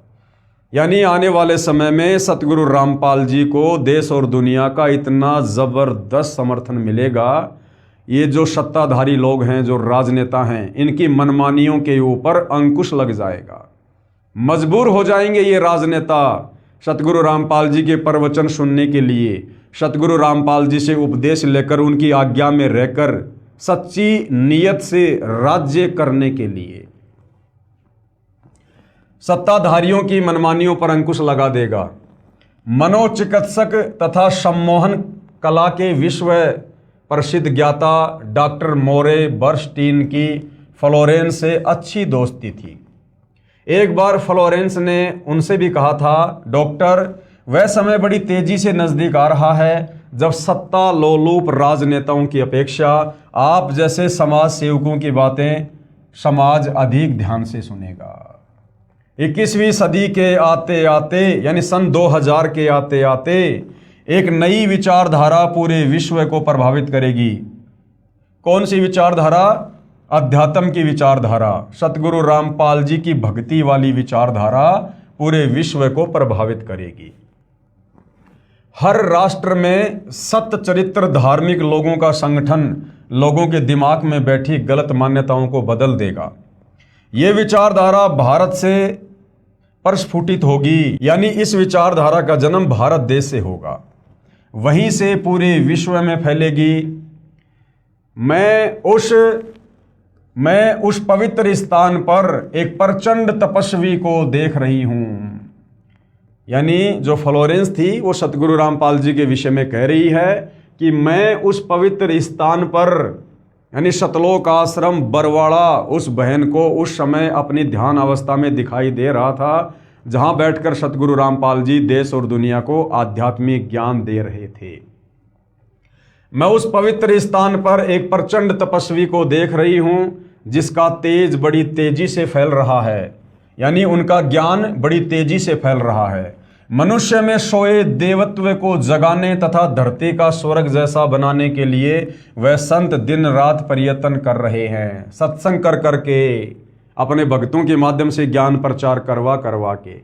यानी आने वाले समय में सतगुरु रामपाल जी को देश और दुनिया का इतना ज़बरदस्त समर्थन मिलेगा, ये जो सत्ताधारी लोग हैं, जो राजनेता हैं, इनकी मनमानियों के ऊपर अंकुश लग जाएगा। मजबूर हो जाएंगे ये राजनेता सतगुरु रामपाल जी के प्रवचन सुनने के लिए, सतगुरु रामपाल जी से उपदेश लेकर उनकी आज्ञा में रहकर सच्ची नीयत से राज्य करने के लिए। सत्ताधारियों की मनमानियों पर अंकुश लगा देगा। मनोचिकित्सक तथा सम्मोहन कला के विश्व प्रसिद्ध ज्ञाता डॉक्टर मोरे बर्नस्टीन की फ्लोरेंस से अच्छी दोस्ती थी। एक बार फ्लोरेंस ने उनसे भी कहा था, डॉक्टर, वह समय बड़ी तेजी से नजदीक आ रहा है जब सत्ता लोलुप राजनेताओं की अपेक्षा आप जैसे समाज सेवकों की बातें समाज अधिक ध्यान से सुनेगा। 21वीं सदी के आते आते यानी सन 2000 के आते आते एक नई विचारधारा पूरे विश्व को प्रभावित करेगी। कौन सी विचारधारा? अध्यात्म की विचारधारा। सतगुरु रामपाल जी की भक्ति वाली विचारधारा पूरे विश्व को प्रभावित करेगी। हर राष्ट्र में सत्य चरित्र धार्मिक लोगों का संगठन लोगों के दिमाग में बैठी गलत मान्यताओं को बदल देगा। ये विचारधारा भारत से प्रस्फुटित होगी, यानी इस विचारधारा का जन्म भारत देश से होगा, वहीं से पूरे विश्व में फैलेगी। मैं उस पवित्र स्थान पर एक प्रचंड तपस्वी को देख रही हूं। यानी जो फ्लोरेंस थी वो सतगुरु रामपाल जी के विषय में कह रही है कि मैं उस पवित्र स्थान पर यानी सतलोक आश्रम बरवाड़ा उस बहन को उस समय अपनी ध्यान अवस्था में दिखाई दे रहा था, जहां बैठकर सतगुरु रामपाल जी देश और दुनिया को आध्यात्मिक ज्ञान दे रहे थे। मैं उस पवित्र स्थान पर एक प्रचंड तपस्वी को देख रही हूं जिसका तेज बड़ी तेजी से फैल रहा है, यानी उनका ज्ञान बड़ी तेजी से फैल रहा है। मनुष्य में सोए देवत्व को जगाने तथा धरती का स्वर्ग जैसा बनाने के लिए वह संत दिन रात प्रयत्न कर रहे हैं, सत्संग कर करके, अपने भक्तों के माध्यम से ज्ञान प्रचार करवा करवा के।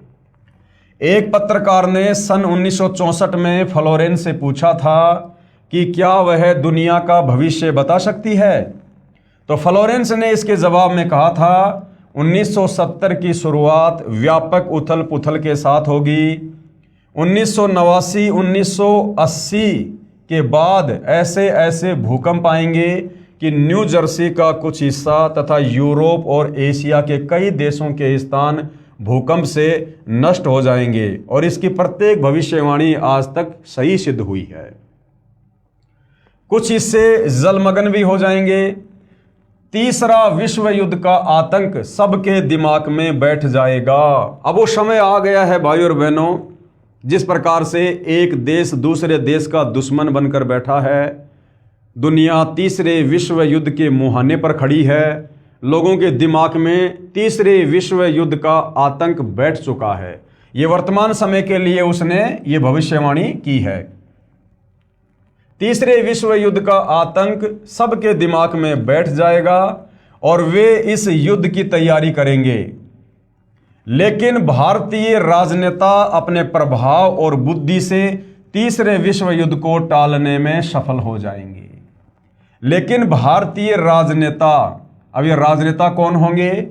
एक पत्रकार ने सन 1964 में फ्लोरेंस से पूछा था कि क्या वह दुनिया का भविष्य बता सकती है, तो फ्लोरेंस ने इसके जवाब में कहा था, 1970 की शुरुआत व्यापक उथल पुथल के साथ होगी। 1989-1980 के बाद ऐसे ऐसे भूकंप आएंगे कि न्यू जर्सी का कुछ हिस्सा तथा यूरोप और एशिया के कई देशों के स्थान भूकंप से नष्ट हो जाएंगे, और इसकी प्रत्येक भविष्यवाणी आज तक सही सिद्ध हुई है। कुछ हिस्से जलमग्न भी हो जाएंगे। तीसरा विश्व युद्ध का आतंक सबके दिमाग में बैठ जाएगा। अब वो समय आ गया है भाई और बहनों, जिस प्रकार से एक देश दूसरे देश का दुश्मन बनकर बैठा है, दुनिया तीसरे विश्व युद्ध के मुहाने पर खड़ी है। लोगों के दिमाग में तीसरे विश्व युद्ध का आतंक बैठ चुका है। ये वर्तमान समय के लिए उसने ये भविष्यवाणी की है। तीसरे विश्व युद्ध का आतंक सबके दिमाग में बैठ जाएगा और वे इस युद्ध की तैयारी करेंगे। लेकिन भारतीय राजनेता अपने प्रभाव और बुद्धि से तीसरे विश्व युद्ध को टालने में सफल हो जाएंगे। लेकिन भारतीय राजनेता, अब ये राजनेता कौन होंगे?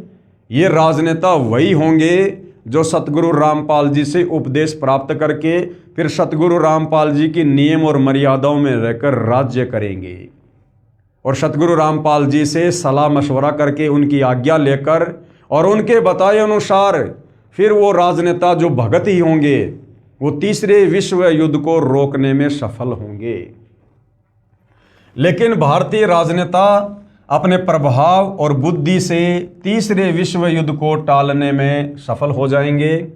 ये राजनेता वही होंगे जो सतगुरु रामपाल जी से उपदेश प्राप्त करके फिर सतगुरु रामपाल जी की नियम और मर्यादाओं में रहकर राज्य करेंगे, और सतगुरु रामपाल जी से सलाह मशवरा करके उनकी आज्ञा लेकर और उनके बताए अनुसार फिर वो राजनेता जो भगत ही होंगे वो तीसरे विश्व युद्ध को रोकने में सफल होंगे। लेकिन भारतीय राजनेता अपने प्रभाव और बुद्धि से तीसरे विश्व युद्ध को टालने में सफल हो जाएंगे।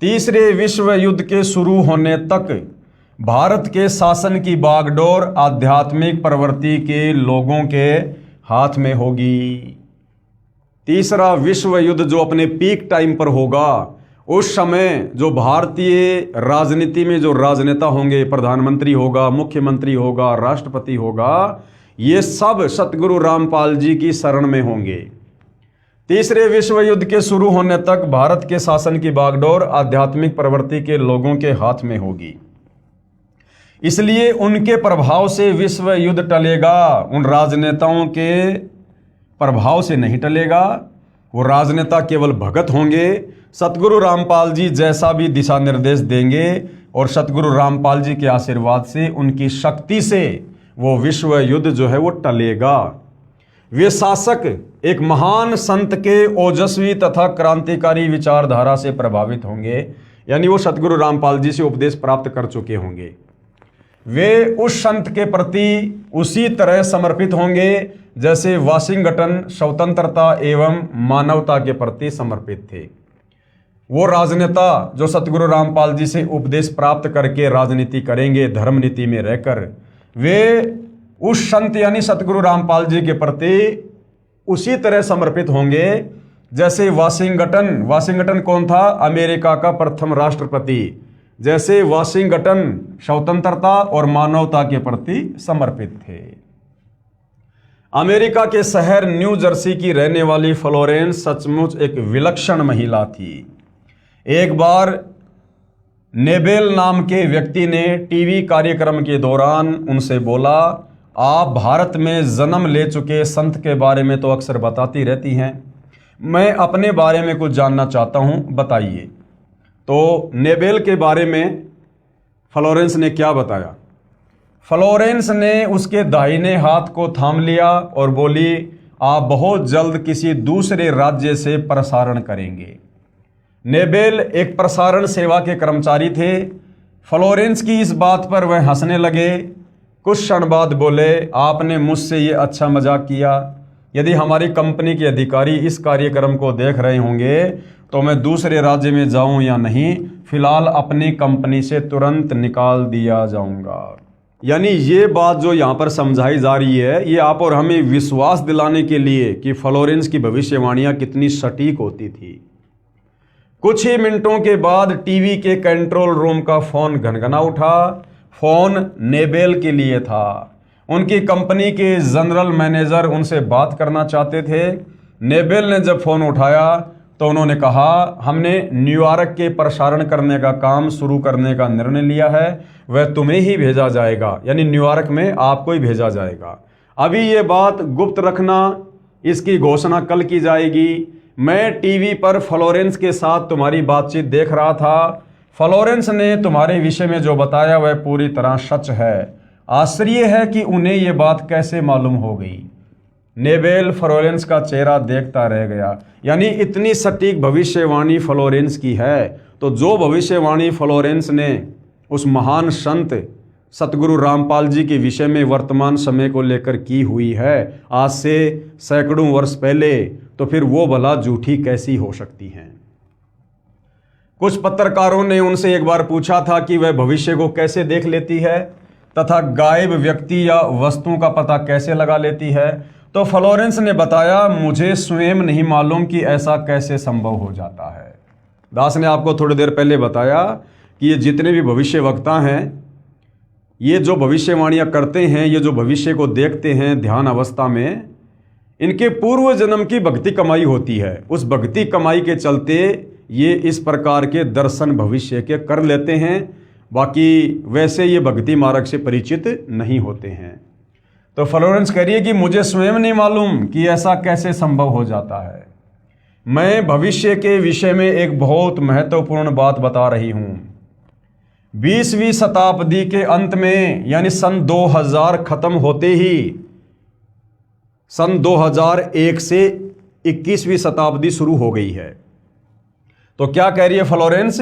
तीसरे विश्व युद्ध के शुरू होने तक भारत के शासन की बागडोर आध्यात्मिक प्रवृत्ति के लोगों के हाथ में होगी। तीसरा विश्व युद्ध जो अपने पीक टाइम पर होगा, उस समय जो भारतीय राजनीति में जो राजनेता होंगे, प्रधानमंत्री होगा, मुख्यमंत्री होगा, राष्ट्रपति होगा, ये सब सतगुरु रामपाल जी की शरण में होंगे। तीसरे विश्व युद्ध के शुरू होने तक भारत के शासन की बागडोर आध्यात्मिक प्रवृत्ति के लोगों के हाथ में होगी। इसलिए उनके प्रभाव से विश्व युद्ध टलेगा, उन राजनेताओं के प्रभाव से नहीं टलेगा। वो राजनेता केवल भगत होंगे, सतगुरु रामपाल जी जैसा भी दिशा निर्देश देंगे और सतगुरु रामपाल जी के आशीर्वाद से, उनकी शक्ति से वो विश्व युद्ध जो है वो टलेगा। वे शासक एक महान संत के ओजस्वी तथा क्रांतिकारी विचारधारा से प्रभावित होंगे, यानी वो सतगुरु रामपाल जी से उपदेश प्राप्त कर चुके होंगे। वे उस संत के प्रति उसी तरह समर्पित होंगे जैसे वाशिंगटन स्वतंत्रता एवं मानवता के प्रति समर्पित थे। वो राजनेता जो सतगुरु रामपाल जी से उपदेश प्राप्त करके राजनीति करेंगे धर्म नीति में रहकर, वे उस संत यानी सतगुरु रामपाल जी के प्रति उसी तरह समर्पित होंगे जैसे वाशिंगटन कौन था? अमेरिका का प्रथम राष्ट्रपति। जैसे वाशिंगटन स्वतंत्रता और मानवता के प्रति समर्पित थे। अमेरिका के शहर न्यू जर्सी की रहने वाली फ्लोरेंस सचमुच एक विलक्षण महिला थी। एक बार नेबेल नाम के व्यक्ति ने टीवी कार्यक्रम के दौरान उनसे बोला, आप भारत में जन्म ले चुके संत के बारे में तो अक्सर बताती रहती हैं, मैं अपने बारे में कुछ जानना चाहता हूं, बताइए। तो नेबेल के बारे में फ्लोरेंस ने क्या बताया? फ्लोरेंस ने उसके दाहिने हाथ को थाम लिया और बोली, आप बहुत जल्द किसी दूसरे राज्य से प्रसारण करेंगे। नेबेल एक प्रसारण सेवा के कर्मचारी थे। फ्लोरेंस की इस बात पर वह हंसने लगे। कुछ क्षण बाद बोले, आपने मुझसे ये अच्छा मजाक किया। यदि हमारी कंपनी के अधिकारी इस कार्यक्रम को देख रहे होंगे तो मैं दूसरे राज्य में जाऊं या नहीं, फिलहाल अपनी कंपनी से तुरंत निकाल दिया जाऊंगा। यानी ये बात जो यहाँ पर समझाई जा रही है, ये आप और हमें विश्वास दिलाने के लिए कि फ्लोरेंस की भविष्यवाणियां कितनी सटीक होती थी। कुछ ही मिनटों के बाद टीवी के कंट्रोल रूम का फोन घनघना उठा। फोन नेबेल के लिए था। उनकी कंपनी के जनरल मैनेजर उनसे बात करना चाहते थे। नेबेल ने जब फोन उठाया तो उन्होंने कहा, हमने न्यूयॉर्क के प्रसारण करने का काम शुरू करने का निर्णय लिया है, वह तुम्हें ही भेजा जाएगा, यानी न्यूयॉर्क में आपको ही भेजा जाएगा। अभी ये बात गुप्त रखना, इसकी घोषणा कल की जाएगी। मैं टीवी पर फ्लोरेंस के साथ तुम्हारी बातचीत देख रहा था। फ्लोरेंस ने तुम्हारे विषय में जो बताया वह पूरी तरह सच है। आश्चर्य है कि उन्हें यह बात कैसे मालूम हो गई। नेबेल फ्लोरेंस का चेहरा देखता रह गया। यानी इतनी सटीक भविष्यवाणी फ्लोरेंस की है, तो जो भविष्यवाणी फ्लोरेंस ने उस महान संत सतगुरु रामपाल जी के विषय में वर्तमान समय को लेकर की हुई है आज से सैकड़ों वर्ष पहले, तो फिर वो भला झूठी कैसी हो सकती हैं। कुछ पत्रकारों ने उनसे एक बार पूछा था कि वह भविष्य को कैसे देख लेती है तथा गायब व्यक्ति या वस्तुओं का पता कैसे लगा लेती है, तो फ्लोरेंस ने बताया, मुझे स्वयं नहीं मालूम कि ऐसा कैसे संभव हो जाता है। दास ने आपको थोड़ी देर पहले बताया कि ये जितने भी भविष्य वक्ता हैं, ये जो भविष्यवाणियां करते हैं, ये जो भविष्य को देखते हैं ध्यान अवस्था में, इनके पूर्व जन्म की भक्ति कमाई होती है। उस भक्ति कमाई के चलते ये इस प्रकार के दर्शन भविष्य के कर लेते हैं। बाकी वैसे ये भक्ति मार्ग से परिचित नहीं होते हैं। तो फ्लोरेंस कह रही है कि मुझे स्वयं नहीं मालूम कि ऐसा कैसे संभव हो जाता है। मैं भविष्य के विषय में एक बहुत महत्वपूर्ण बात बता रही हूं। 20वीं शताब्दी के अंत में, यानी सन 2000 खत्म होते ही, सन 2001 से 21वीं शताब्दी शुरू हो गई है। तो क्या कह रही है फ्लोरेंस?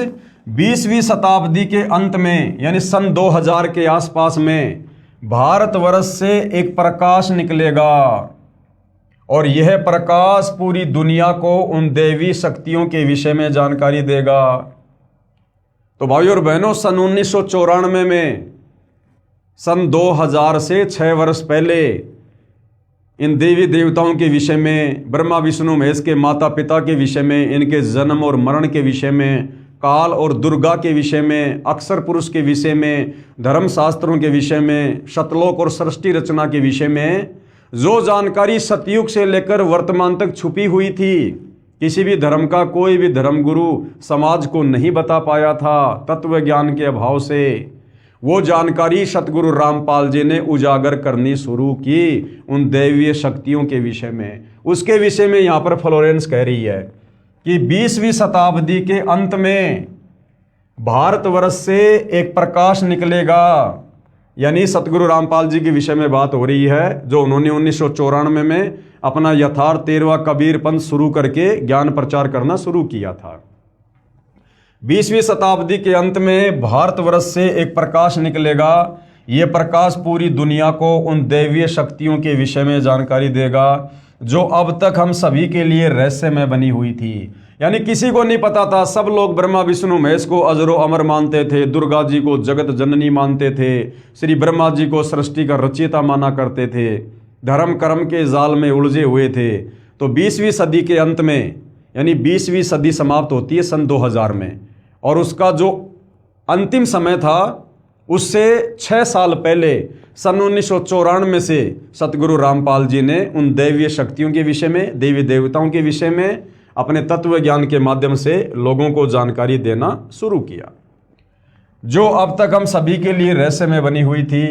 20वीं शताब्दी के अंत में, यानी सन 2000 के आसपास में, भारतवर्ष से एक प्रकाश निकलेगा और यह प्रकाश पूरी दुनिया को उन दैवी शक्तियों के विषय में जानकारी देगा। तो भाइयों और बहनों, सन 1994 में, सन 2000 से 6 वर्ष पहले इन देवी देवताओं के विषय में, ब्रह्मा विष्णु महेश के माता पिता के विषय में, इनके जन्म और मरण के विषय में, काल और दुर्गा के विषय में, अक्षर पुरुष के विषय में, धर्मशास्त्रों के विषय में, शतलोक और सृष्टि रचना के विषय में जो जानकारी सतयुग से लेकर वर्तमान तक छुपी हुई थी, किसी भी धर्म का कोई भी धर्मगुरु समाज को नहीं बता पाया था तत्व ज्ञान के अभाव से, वो जानकारी सतगुरु रामपाल जी ने उजागर करनी शुरू की उन दैवीय शक्तियों के विषय में। उसके विषय में यहाँ पर फ्लोरेंस कह रही है कि 20वीं शताब्दी के अंत में भारतवर्ष से एक प्रकाश निकलेगा। यानी सतगुरु रामपाल जी के विषय में बात हो रही है, जो उन्होंने 1994 में अपना यथार्थ 13वां कबीर पंथ शुरू करके ज्ञान प्रचार करना शुरू किया था। 20वीं शताब्दी के अंत में भारतवर्ष से एक प्रकाश निकलेगा। ये प्रकाश पूरी दुनिया को उन दैवीय शक्तियों के विषय में जानकारी देगा जो अब तक हम सभी के लिए रहस्यमय बनी हुई थी। यानी किसी को नहीं पता था। सब लोग ब्रह्मा विष्णु महेश को अजरो अमर मानते थे, दुर्गा जी को जगत जननी मानते थे, श्री ब्रह्मा जी को सृष्टि का रचयिता माना करते थे, धर्म कर्म के जाल में उलझे हुए थे। तो 20वीं सदी के अंत में, यानी 20वीं सदी समाप्त होती है सन 2000 में, और उसका जो अंतिम समय था उससे 6 साल पहले सन 1994 से सतगुरु रामपाल जी ने उन दैवीय शक्तियों के विषय में, देवी देवताओं के विषय में अपने तत्व ज्ञान के माध्यम से लोगों को जानकारी देना शुरू किया, जो अब तक हम सभी के लिए रहस्य में बनी हुई थी।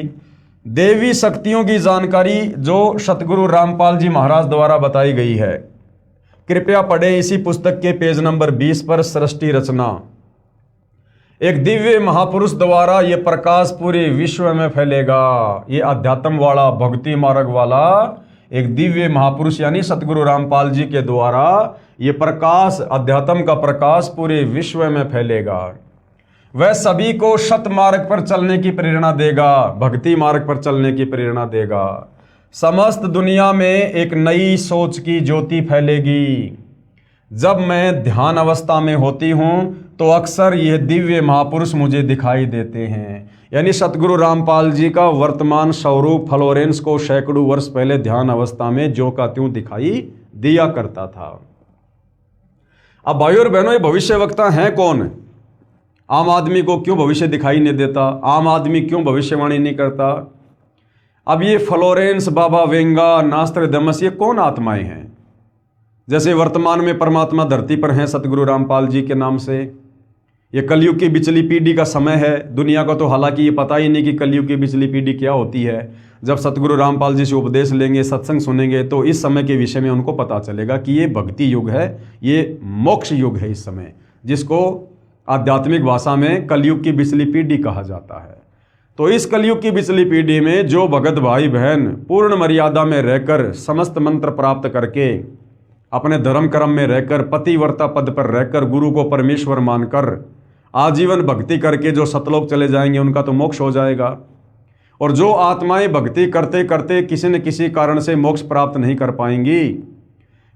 देवी शक्तियों की जानकारी जो सतगुरु रामपाल जी महाराज द्वारा बताई गई है, कृपया पढ़ें इसी पुस्तक के पेज नंबर 20 पर सृष्टि रचना। एक दिव्य महापुरुष द्वारा ये प्रकाश पूरे विश्व में फैलेगा। ये अध्यात्म वाला, भक्ति मार्ग वाला एक दिव्य महापुरुष यानी सतगुरु रामपाल जी के द्वारा ये प्रकाश, अध्यात्म का प्रकाश पूरे विश्व में फैलेगा। वह सभी को सत मार्ग पर चलने की प्रेरणा देगा, भक्ति मार्ग पर चलने की प्रेरणा देगा। समस्त दुनिया में एक नई सोच की ज्योति फैलेगी। जब मैं ध्यान अवस्था में होती हूँ तो अक्सर यह दिव्य महापुरुष मुझे दिखाई देते हैं। यानी सतगुरु रामपाल जी का वर्तमान स्वरूप फ्लोरेंस को सैकड़ों वर्ष पहले ध्यान अवस्था में ज्यों का त्यों दिखाई दिया करता था। अब भाइयों और बहनों, ये भविष्य वक्ता हैं कौन? आम आदमी को क्यों भविष्य दिखाई नहीं देता? आम आदमी क्यों भविष्यवाणी नहीं करता? अब ये फ्लोरेंस, बाबा वेंगा, नास्ट्राडामस, ये कौन आत्माएं हैं? जैसे वर्तमान में परमात्मा धरती पर हैं सतगुरु रामपाल जी के नाम से। ये कलयुग की बिचली पीढ़ी का समय है। दुनिया को तो हालांकि ये पता ही नहीं कि कलयुग की बिचली पीढ़ी क्या होती है। जब सतगुरु रामपाल जी से उपदेश लेंगे, सत्संग सुनेंगे, तो इस समय के विषय में उनको पता चलेगा कि ये भक्ति युग है, ये मोक्ष युग है इस समय, जिसको आध्यात्मिक भाषा में कलयुग की बिचली पीढ़ी कहा जाता है। तो इस कलयुग की बिचली पीढ़ी में जो भगत भाई बहन पूर्ण मर्यादा में रहकर, समस्त मंत्र प्राप्त करके, अपने धर्म कर्म में रहकर, पतिव्रता पद पर रहकर, गुरु को परमेश्वर मानकर आजीवन भक्ति करके जो सतलोक चले जाएंगे, उनका तो मोक्ष हो जाएगा। और जो आत्माएं भक्ति करते करते किसी न किसी कारण से मोक्ष प्राप्त नहीं कर पाएंगी,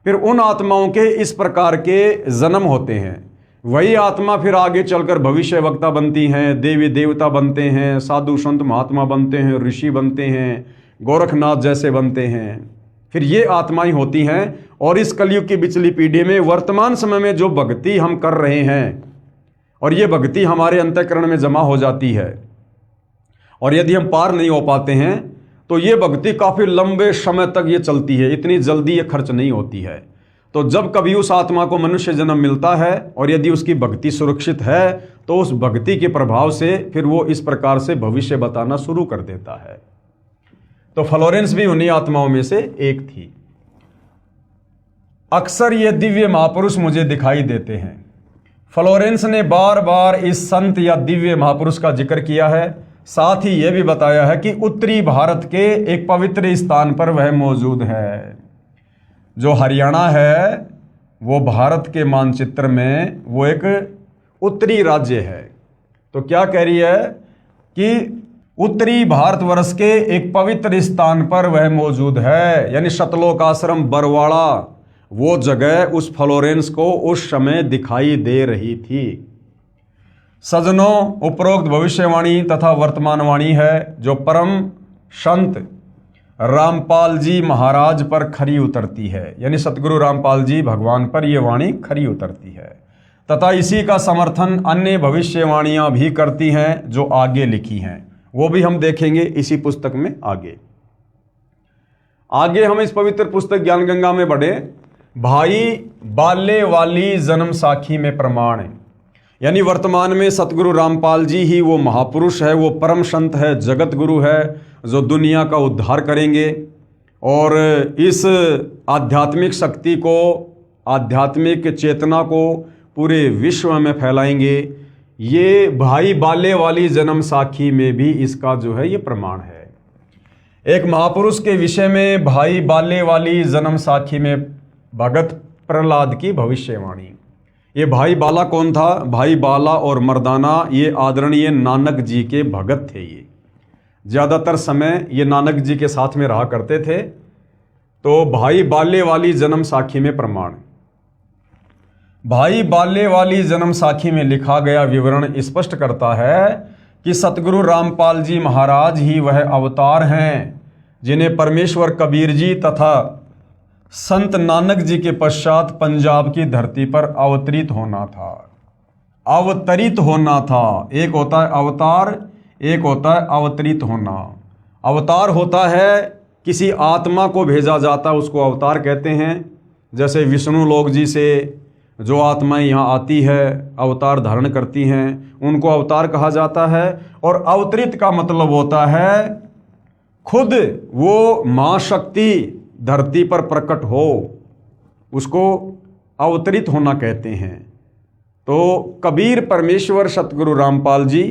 फिर उन आत्माओं के इस प्रकार के जन्म होते हैं। वही आत्मा फिर आगे चलकर भविष्य वक्ता बनती हैं, देवी देवता बनते हैं, साधु संत महात्मा बनते हैं, ऋषि बनते हैं, गोरखनाथ जैसे बनते हैं। फिर ये आत्माएं होती हैं। और इस कलयुग की बिचली पीढ़ी में वर्तमान समय में जो भक्ति हम कर रहे हैं, और ये भक्ति हमारे अंतःकरण में जमा हो जाती है, और यदि हम पार नहीं हो पाते हैं तो ये भक्ति काफ़ी लंबे समय तक ये चलती है, इतनी जल्दी ये खर्च नहीं होती है। तो जब कभी उस आत्मा को मनुष्य जन्म मिलता है और यदि उसकी भक्ति सुरक्षित है, तो उस भक्ति के प्रभाव से फिर वो इस प्रकार से भविष्य बताना शुरू कर देता है। तो फ्लोरेंस भी उन्हीं आत्माओं में से एक थी। अक्सर ये दिव्य महापुरुष मुझे दिखाई देते हैं। फ्लोरेंस ने बार बार इस संत या दिव्य महापुरुष का जिक्र किया है। साथ ही यह भी बताया है कि उत्तरी भारत के एक पवित्र स्थान पर वह मौजूद है। जो हरियाणा है वो भारत के मानचित्र में वो एक उत्तरी राज्य है। तो क्या कह रही है कि उत्तरी भारतवर्ष के एक पवित्र स्थान पर वह मौजूद है, यानी सतलोक आश्रम बरवाड़ा, वो जगह उस फ्लोरेंस को उस समय दिखाई दे रही थी। सज्जनों, उपरोक्त भविष्यवाणी तथा वर्तमानवाणी है जो परम संत रामपाल जी महाराज पर खरी उतरती है, यानी सतगुरु रामपाल जी भगवान पर यह वाणी खरी उतरती है, तथा इसी का समर्थन अन्य भविष्यवाणियां भी करती हैं जो आगे लिखी हैं। वो भी हम देखेंगे इसी पुस्तक में। आगे हम इस पवित्र पुस्तक ज्ञान गंगा में बढ़े। भाई बाले वाली जन्म साखी में प्रमाण है, यानी वर्तमान में सतगुरु रामपाल जी ही वो महापुरुष है, वो परम संत है, जगत गुरु है, जो दुनिया का उद्धार करेंगे और इस आध्यात्मिक शक्ति को, आध्यात्मिक चेतना को पूरे विश्व में फैलाएंगे। ये भाई बाले वाली जन्म साखी में भी इसका जो है ये प्रमाण है। एक महापुरुष के विषय में भाई बाले वाली जन्म साखी में भगत प्रहलाद की भविष्यवाणी। ये भाई बाला कौन था? भाई बाला और मर्दाना ये आदरणीय नानक जी के भगत थे। ये ज़्यादातर समय ये नानक जी के साथ में रहा करते थे। तो भाई बाले वाली जन्म साखी में प्रमाण, भाई बाले वाली जन्म साखी में लिखा गया विवरण स्पष्ट करता है कि सतगुरु रामपाल जी महाराज ही वह अवतार हैं जिन्हें परमेश्वर कबीर जी तथा संत नानक जी के पश्चात पंजाब की धरती पर अवतरित होना था। अवतरित होना था, एक होता है अवतार, एक होता है अवतरित होना। अवतार होता है किसी आत्मा को भेजा जाता है, उसको अवतार कहते हैं। जैसे विष्णु लोक जी से जो आत्माएं यहाँ आती है, अवतार धारण करती हैं, उनको अवतार कहा जाता है। और अवतरित का मतलब होता है खुद वो माँ शक्ति धरती पर प्रकट हो, उसको अवतरित होना कहते हैं। तो कबीर परमेश्वर सतगुरु रामपाल जी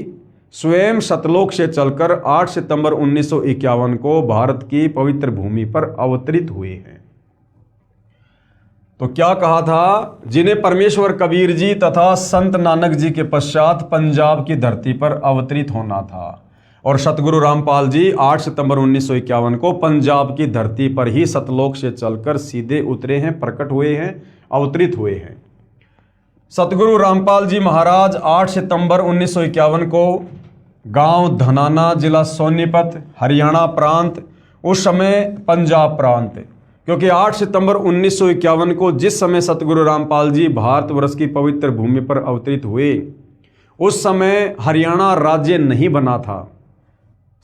स्वयं सतलोक से चलकर 8 सितंबर 1951 को भारत की पवित्र भूमि पर अवतरित हुए हैं। तो क्या कहा था? जिन्हें परमेश्वर कबीर जी तथा संत नानक जी के पश्चात पंजाब की धरती पर अवतरित होना था। और सतगुरु रामपाल जी 8 सितंबर 1951 को पंजाब की धरती पर ही सतलोक से चलकर सीधे उतरे हैं, प्रकट हुए हैं, अवतरित हुए हैं। सतगुरु रामपाल जी महाराज 8 सितंबर 1951 को गांव धनाना, जिला सोनीपत, हरियाणा प्रांत, उस समय पंजाब प्रांत, क्योंकि 8 सितंबर 1951 को जिस समय सतगुरु रामपाल जी भारतवर्ष की पवित्र भूमि पर अवतरित हुए, उस समय हरियाणा राज्य नहीं बना था।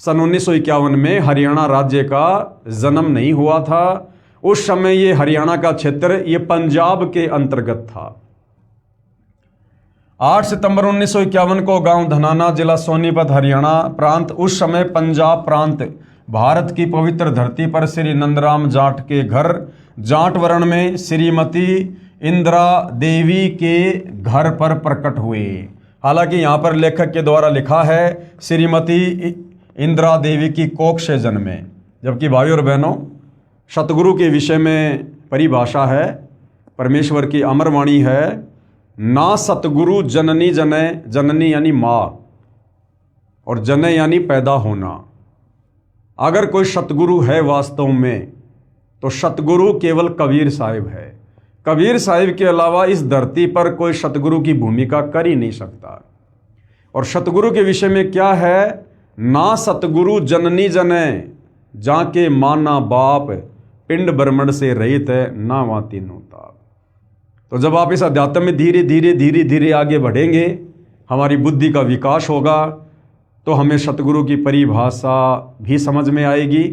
सन 1951 में हरियाणा राज्य का जन्म नहीं हुआ था। उस समय ये हरियाणा का क्षेत्र ये पंजाब के अंतर्गत था। 8 सितंबर 1951 को गांव धनाना, जिला सोनीपत, हरियाणा प्रांत, उस समय पंजाब प्रांत, भारत की पवित्र धरती पर श्री नंदराम जाट के घर जाट वर्ण में श्रीमती इंदिरा देवी के घर पर प्रकट हुए। हालांकि यहाँ पर लेखक के द्वारा लिखा है श्रीमती इंदिरा देवी की कोख से जन्मे, जबकि भाई और बहनों सतगुरु के विषय में परिभाषा है, परमेश्वर की अमर वाणी है, ना सतगुरु जननी जने, जननी यानी माँ और जने यानी पैदा होना। अगर कोई सतगुरु है वास्तव में तो सतगुरु केवल कबीर साहिब है। कबीर साहिब के अलावा इस धरती पर कोई सतगुरु की भूमिका कर ही नहीं सकता। और सतगुरु के विषय में क्या है? ना सतगुरु जननी जने, जाके माना बाप, पिंड ब्रह्मण से रहित है, ना वहाँ तीनों ताप। तो जब आप इस अध्यात्म में धीरे धीरे आगे बढ़ेंगे, हमारी बुद्धि का विकास होगा, तो हमें सतगुरु की परिभाषा भी समझ में आएगी।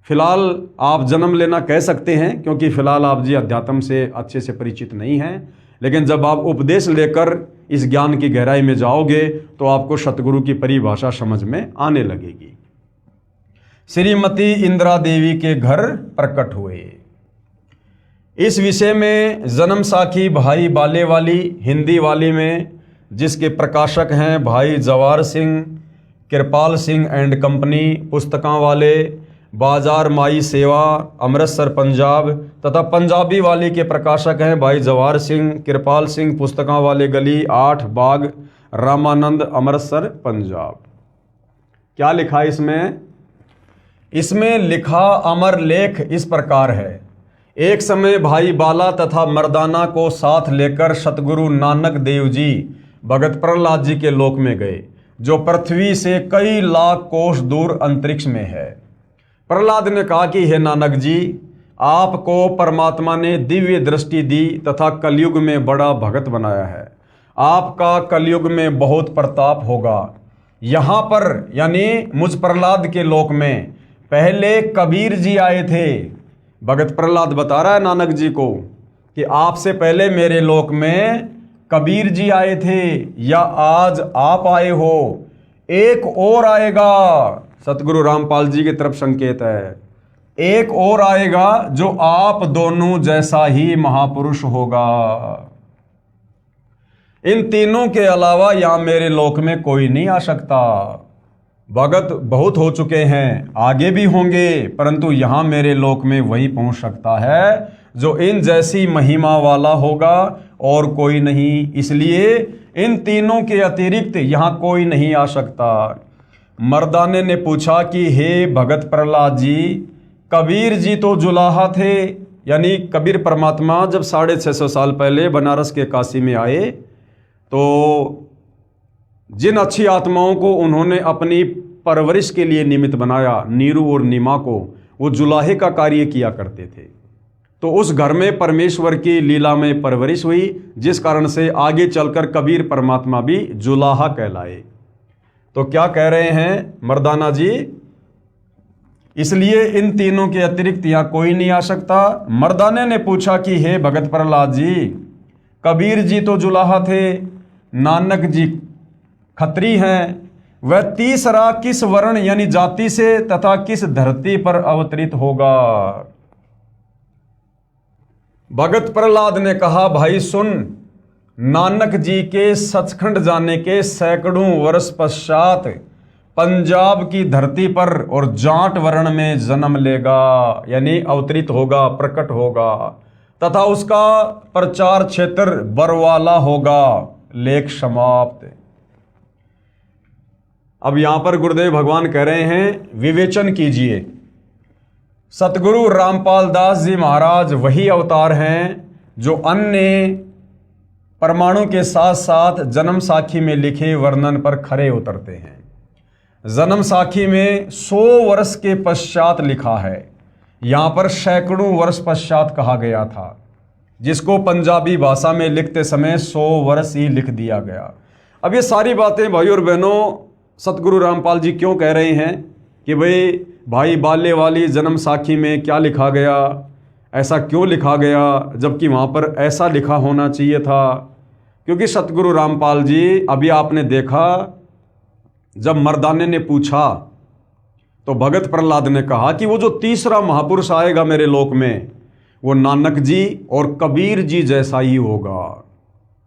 फिलहाल आप जन्म लेना कह सकते हैं, क्योंकि फिलहाल आप जी अध्यात्म से अच्छे से परिचित नहीं हैं। लेकिन जब आप उपदेश लेकर इस ज्ञान की गहराई में जाओगे तो आपको सतगुरु की परिभाषा समझ में आने लगेगी। श्रीमती इंदिरा देवी के घर प्रकट हुए। इस विषय में जन्म साखी भाई बाले वाली हिंदी वाली में, जिसके प्रकाशक हैं भाई जवार सिंह, कृपाल सिंह एंड कंपनी पुस्तकां वाले, बाजार माई सेवा, अमृतसर पंजाब, तथा पंजाबी वाली के प्रकाशक हैं भाई जवाहर सिंह, कृपाल सिंह, पुस्तकां वाले गली 8 बाग, रामानंद, अमृतसर पंजाब। क्या लिखा इसमें? इसमें लिखा अमर लेख इस प्रकार है। एक समय भाई बाला तथा मर्दाना को साथ लेकर सतगुरु नानक देव जी भगत प्रहलाद जी के लोक में गए, जो पृथ्वी से कई लाख कोस दूर अंतरिक्ष में है। प्रहलाद ने कहा कि हे नानक जी, आपको परमात्मा ने दिव्य दृष्टि दी तथा कलयुग में बड़ा भगत बनाया है। आपका कलयुग में बहुत प्रताप होगा। यहाँ पर यानी मुझ प्रहलाद के लोक में पहले कबीर जी आए थे। भगत प्रहलाद बता रहा है नानक जी को कि आपसे पहले मेरे लोक में कबीर जी आए थे, या आज आप आए हो, एक और आएगा। सतगुरु रामपाल जी की तरफ संकेत है, एक और आएगा जो आप दोनों जैसा ही महापुरुष होगा। इन तीनों के अलावा यहां मेरे लोक में कोई नहीं आ सकता। भगत बहुत हो चुके हैं, आगे भी होंगे, परंतु यहाँ मेरे लोक में वही पहुँच सकता है जो इन जैसी महिमा वाला होगा और कोई नहीं। इसलिए इन तीनों के अतिरिक्त यहाँ कोई नहीं आ सकता। मर्दाने ने पूछा कि हे भगत प्रहलाद जी, कबीर जी तो जुलाहा थे, यानी कबीर परमात्मा जब 650 साल पहले बनारस के काशी में आए तो जिन अच्छी आत्माओं को उन्होंने अपनी परवरिश के लिए निमित्त बनाया, नीरू और नीमा को, वो जुलाहे का कार्य किया करते थे। तो उस घर में परमेश्वर की लीला में परवरिश हुई, जिस कारण से आगे चलकर कबीर परमात्मा भी जुलाहा कहलाए। तो क्या कह रहे हैं मर्दाना जी, इसलिए इन तीनों के अतिरिक्त यहाँ कोई नहीं आ सकता। मर्दाने ने पूछा कि हे भगत प्रहलाद जी, कबीर जी तो जुलाहा थे, नानक जी खत्री हैं, वह तीसरा किस वर्ण यानी जाति से तथा किस धरती पर अवतरित होगा? भगत प्रहलाद ने कहा, भाई सुन, नानक जी के सचखंड जाने के सैकड़ों वर्ष पश्चात पंजाब की धरती पर और जाट वर्ण में जन्म लेगा, यानी अवतरित होगा, प्रकट होगा, तथा उसका प्रचार क्षेत्र बरवाला होगा। लेख समाप्त। अब यहां पर गुरुदेव भगवान कह रहे हैं, विवेचन कीजिए। सतगुरु रामपाल दास जी महाराज वही अवतार हैं जो अन्य परमाणु के साथ साथ जन्म साखी में लिखे वर्णन पर खरे उतरते हैं। जन्म साखी में 100 वर्ष के पश्चात लिखा है, यहां पर सैकड़ों वर्ष पश्चात कहा गया था, जिसको पंजाबी भाषा में लिखते समय 100 वर्ष ही लिख दिया गया। अब ये सारी बातें भाई और बहनों सतगुरु रामपाल जी क्यों कह रहे हैं कि भाई बाले वाली जन्म साखी में क्या लिखा गया, ऐसा क्यों लिखा गया, जबकि वहाँ पर ऐसा लिखा होना चाहिए था? क्योंकि सतगुरु रामपाल जी, अभी आपने देखा जब मर्दाने ने पूछा तो भगत प्रहलाद ने कहा कि वो जो तीसरा महापुरुष आएगा मेरे लोक में, वो नानक जी और कबीर जी जैसा ही होगा,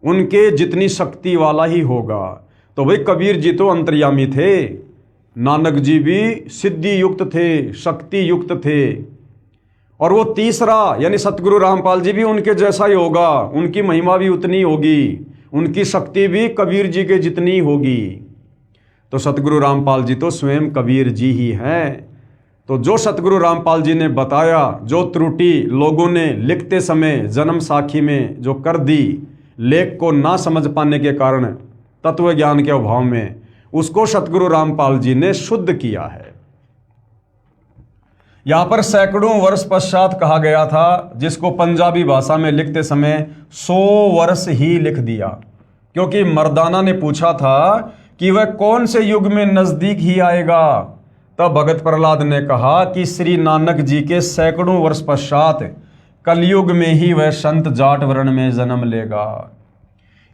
उनके जितनी शक्ति वाला ही होगा। तो भाई कबीर जी तो अंतर्यामी थे, नानक जी भी सिद्धि युक्त थे, शक्ति युक्त थे, और वो तीसरा यानी सतगुरु रामपाल जी भी उनके जैसा ही होगा, उनकी महिमा भी उतनी होगी, उनकी शक्ति भी कबीर जी के जितनी होगी। तो सतगुरु रामपाल जी तो स्वयं कबीर जी ही हैं। तो जो सतगुरु रामपाल जी ने बताया, जो त्रुटि लोगों ने लिखते समय जन्म साखी में जो कर दी, लेख को ना समझ पाने के कारण, तत्व ज्ञान के अभाव में, उसको सतगुरु रामपाल जी ने शुद्ध किया है। यहां पर सैकड़ों वर्ष पश्चात कहा गया था, जिसको पंजाबी भाषा में लिखते समय 100 वर्ष ही लिख दिया, क्योंकि मर्दाना ने पूछा था कि वह कौन से युग में नजदीक ही आएगा। तब भगत प्रहलाद ने कहा कि श्री नानक जी के सैकड़ों वर्ष पश्चात कलयुग में ही वह संत जाट वर्ण में जन्म लेगा।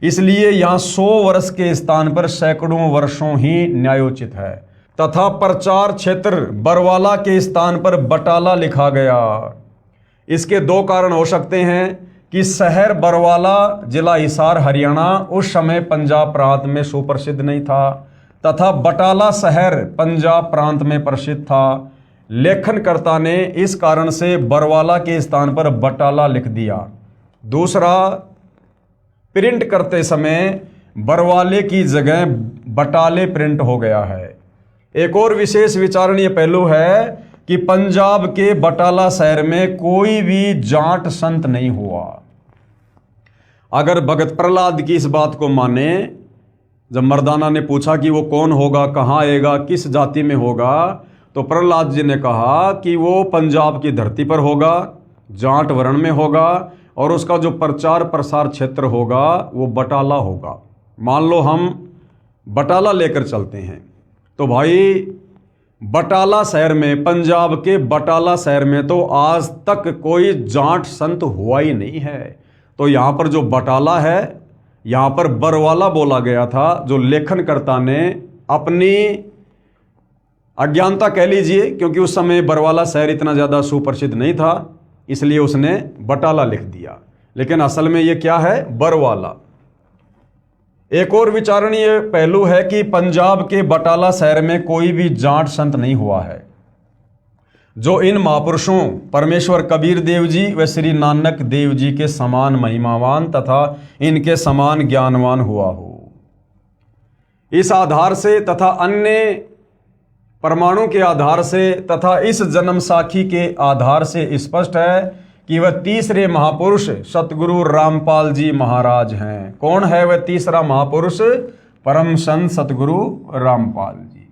इसलिए यहाँ 100 वर्ष के स्थान पर सैकड़ों वर्षों ही न्यायोचित है, तथा प्रचार क्षेत्र बरवाला के स्थान पर बटाला लिखा गया। इसके 2 कारण हो सकते हैं कि शहर बरवाला जिला हिसार हरियाणा उस समय पंजाब प्रांत में सुप्रसिद्ध नहीं था, तथा बटाला शहर पंजाब प्रांत में प्रसिद्ध था। लेखनकर्ता ने इस कारण से बरवाला के स्थान पर बटाला लिख दिया। दूसरा, प्रिंट करते समय बरवाले की जगह बटाले प्रिंट हो गया है। एक और विशेष विचारणीय पहलू है कि पंजाब के बटाला शहर में कोई भी जाट संत नहीं हुआ। अगर भगत प्रहलाद की इस बात को माने, जब मर्दाना ने पूछा कि वो कौन होगा, कहाँ आएगा, किस जाति में होगा, तो प्रहलाद जी ने कहा कि वो पंजाब की धरती पर होगा, जाट वर्ण में होगा, और उसका जो प्रचार प्रसार क्षेत्र होगा वो बटाला होगा। मान लो हम बटाला लेकर चलते हैं, तो भाई बटाला शहर में, पंजाब के बटाला शहर में तो आज तक कोई जाट संत हुआ ही नहीं है। तो यहाँ पर जो बटाला है, यहाँ पर बरवाला बोला गया था, जो लेखनकर्ता ने अपनी अज्ञानता कह लीजिए, क्योंकि उस समय बरवाला शहर इतना ज़्यादा सुप्रसिद्ध नहीं था, इसलिए उसने बटाला लिख दिया, लेकिन असल में ये क्या है, बरवाला। एक और विचारणीय पहलू है कि पंजाब के बटाला शहर में कोई भी जाट संत नहीं हुआ है जो इन महापुरुषों परमेश्वर कबीर देव जी व श्री नानक देव जी के समान महिमावान तथा इनके समान ज्ञानवान हुआ हो। इस आधार से तथा अन्य प्रमाणों के आधार से तथा इस जन्म साखी के आधार से स्पष्ट है कि वह तीसरे महापुरुष सतगुरु रामपाल जी महाराज हैं। कौन है वह तीसरा महापुरुष? परम संत सतगुरु रामपाल जी।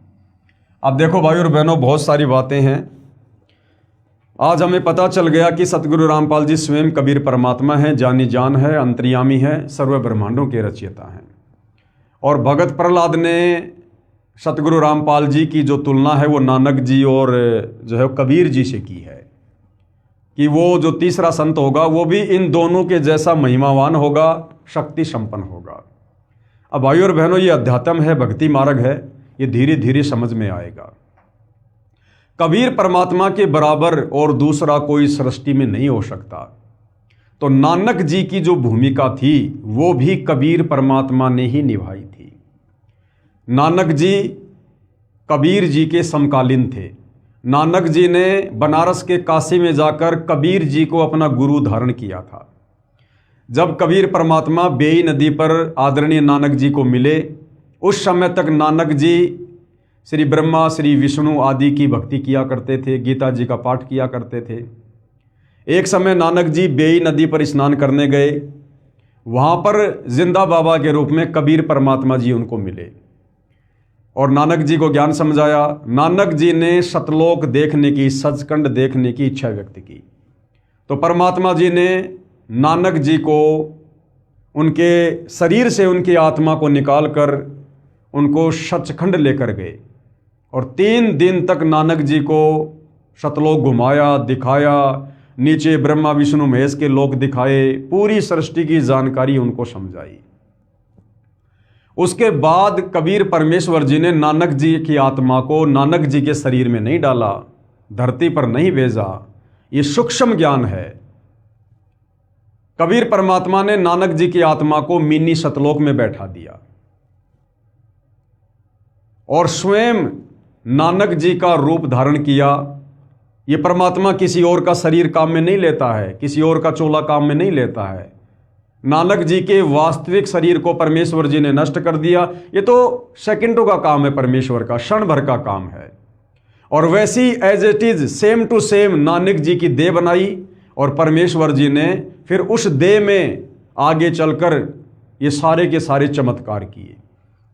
अब देखो भाई और बहनों, बहुत सारी बातें हैं। आज हमें पता चल गया कि सतगुरु रामपाल जी स्वयं कबीर परमात्मा हैं, जानी जान है, अंतर्यामी है, सर्व ब्रह्मांडों के रचयिता हैं। और भगत प्रहलाद ने सतगुरु रामपाल जी की जो तुलना है वो नानक जी और जो है कबीर जी से की है कि वो जो तीसरा संत होगा वो भी इन दोनों के जैसा महिमावान होगा, शक्ति संपन्न होगा। अब भाइयों और बहनों, ये अध्यात्म है, भक्ति मार्ग है, ये धीरे धीरे समझ में आएगा। कबीर परमात्मा के बराबर और दूसरा कोई सृष्टि में नहीं हो सकता। तो नानक जी की जो भूमिका थी वो भी कबीर परमात्मा ने ही निभाई थी। नानक जी कबीर जी के समकालीन थे। नानक जी ने बनारस के काशी में जाकर कबीर जी को अपना गुरु धारण किया था। जब कबीर परमात्मा बेई नदी पर आदरणीय नानक जी को मिले, उस समय तक नानक जी श्री ब्रह्मा, श्री विष्णु आदि की भक्ति किया करते थे, गीता जी का पाठ किया करते थे। एक समय नानक जी बेई नदी पर स्नान करने गए। वहाँ पर जिंदा बाबा के रूप में कबीर परमात्मा जी उनको मिले और नानक जी को ज्ञान समझाया। नानक जी ने सतलोक देखने की, सचखंड देखने की इच्छा व्यक्त की। तो परमात्मा जी ने नानक जी को उनके शरीर से उनकी आत्मा को निकालकर उनको सचखंड लेकर गए और 3 दिन तक नानक जी को सतलोक घुमाया, दिखाया, नीचे ब्रह्मा विष्णु महेश के लोक दिखाए, पूरी सृष्टि की जानकारी उनको समझाई। उसके बाद कबीर परमेश्वर जी ने नानक जी की आत्मा को नानक जी के शरीर में नहीं डाला, धरती पर नहीं भेजा। ये सूक्ष्म ज्ञान है। कबीर परमात्मा ने नानक जी की आत्मा को मिनी सतलोक में बैठा दिया और स्वयं नानक जी का रूप धारण किया। ये परमात्मा किसी और का शरीर काम में नहीं लेता है, किसी और का चोला काम में नहीं लेता है। नानक जी के वास्तविक शरीर को परमेश्वर जी ने नष्ट कर दिया। ये तो सेकंडों का काम है, परमेश्वर का क्षण भर का काम है। और वैसी as it is same to same Nanak ji की देह बनाई और परमेश्वर जी ने फिर उस देह में आगे चलकर ये सारे के सारे चमत्कार किए।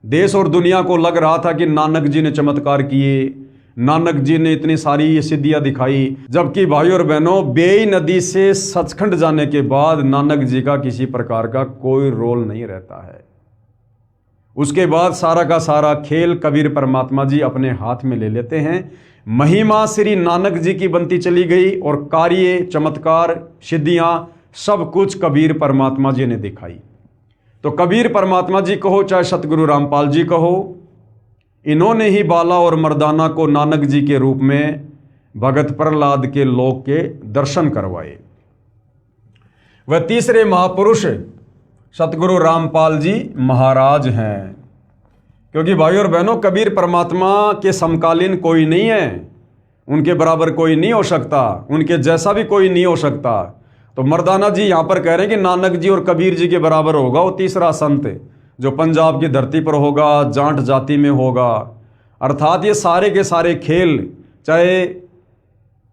देश और दुनिया को लग रहा था कि नानक जी ने चमत्कार किए, नानक जी ने इतनी सारी ये सिद्धियां दिखाई, जबकि भाइयों और बहनों, बेई नदी से सचखंड जाने के बाद नानक जी का किसी प्रकार का कोई रोल नहीं रहता है। उसके बाद सारा का सारा खेल कबीर परमात्मा जी अपने हाथ में ले लेते हैं। महिमा श्री नानक जी की बनती चली गई और कार्य, चमत्कार, सिद्धियां सब कुछ कबीर परमात्मा जी ने दिखाई। तो कबीर परमात्मा जी कहो चाहे सतगुरु रामपाल जी कहो, इन्होंने ही बाला और मर्दाना को नानक जी के रूप में भगत प्रहलाद के लोक के दर्शन करवाए। वह तीसरे महापुरुष सतगुरु रामपाल जी महाराज हैं। क्योंकि भाइयों और बहनों, कबीर परमात्मा के समकालीन कोई नहीं है, उनके बराबर कोई नहीं हो सकता, उनके जैसा भी कोई नहीं हो सकता। तो मर्दाना जी यहाँ पर कह रहे हैं कि नानक जी और कबीर जी के बराबर होगा वो तीसरा संत जो पंजाब की धरती पर होगा, जाट जाति में होगा। अर्थात ये सारे के सारे खेल, चाहे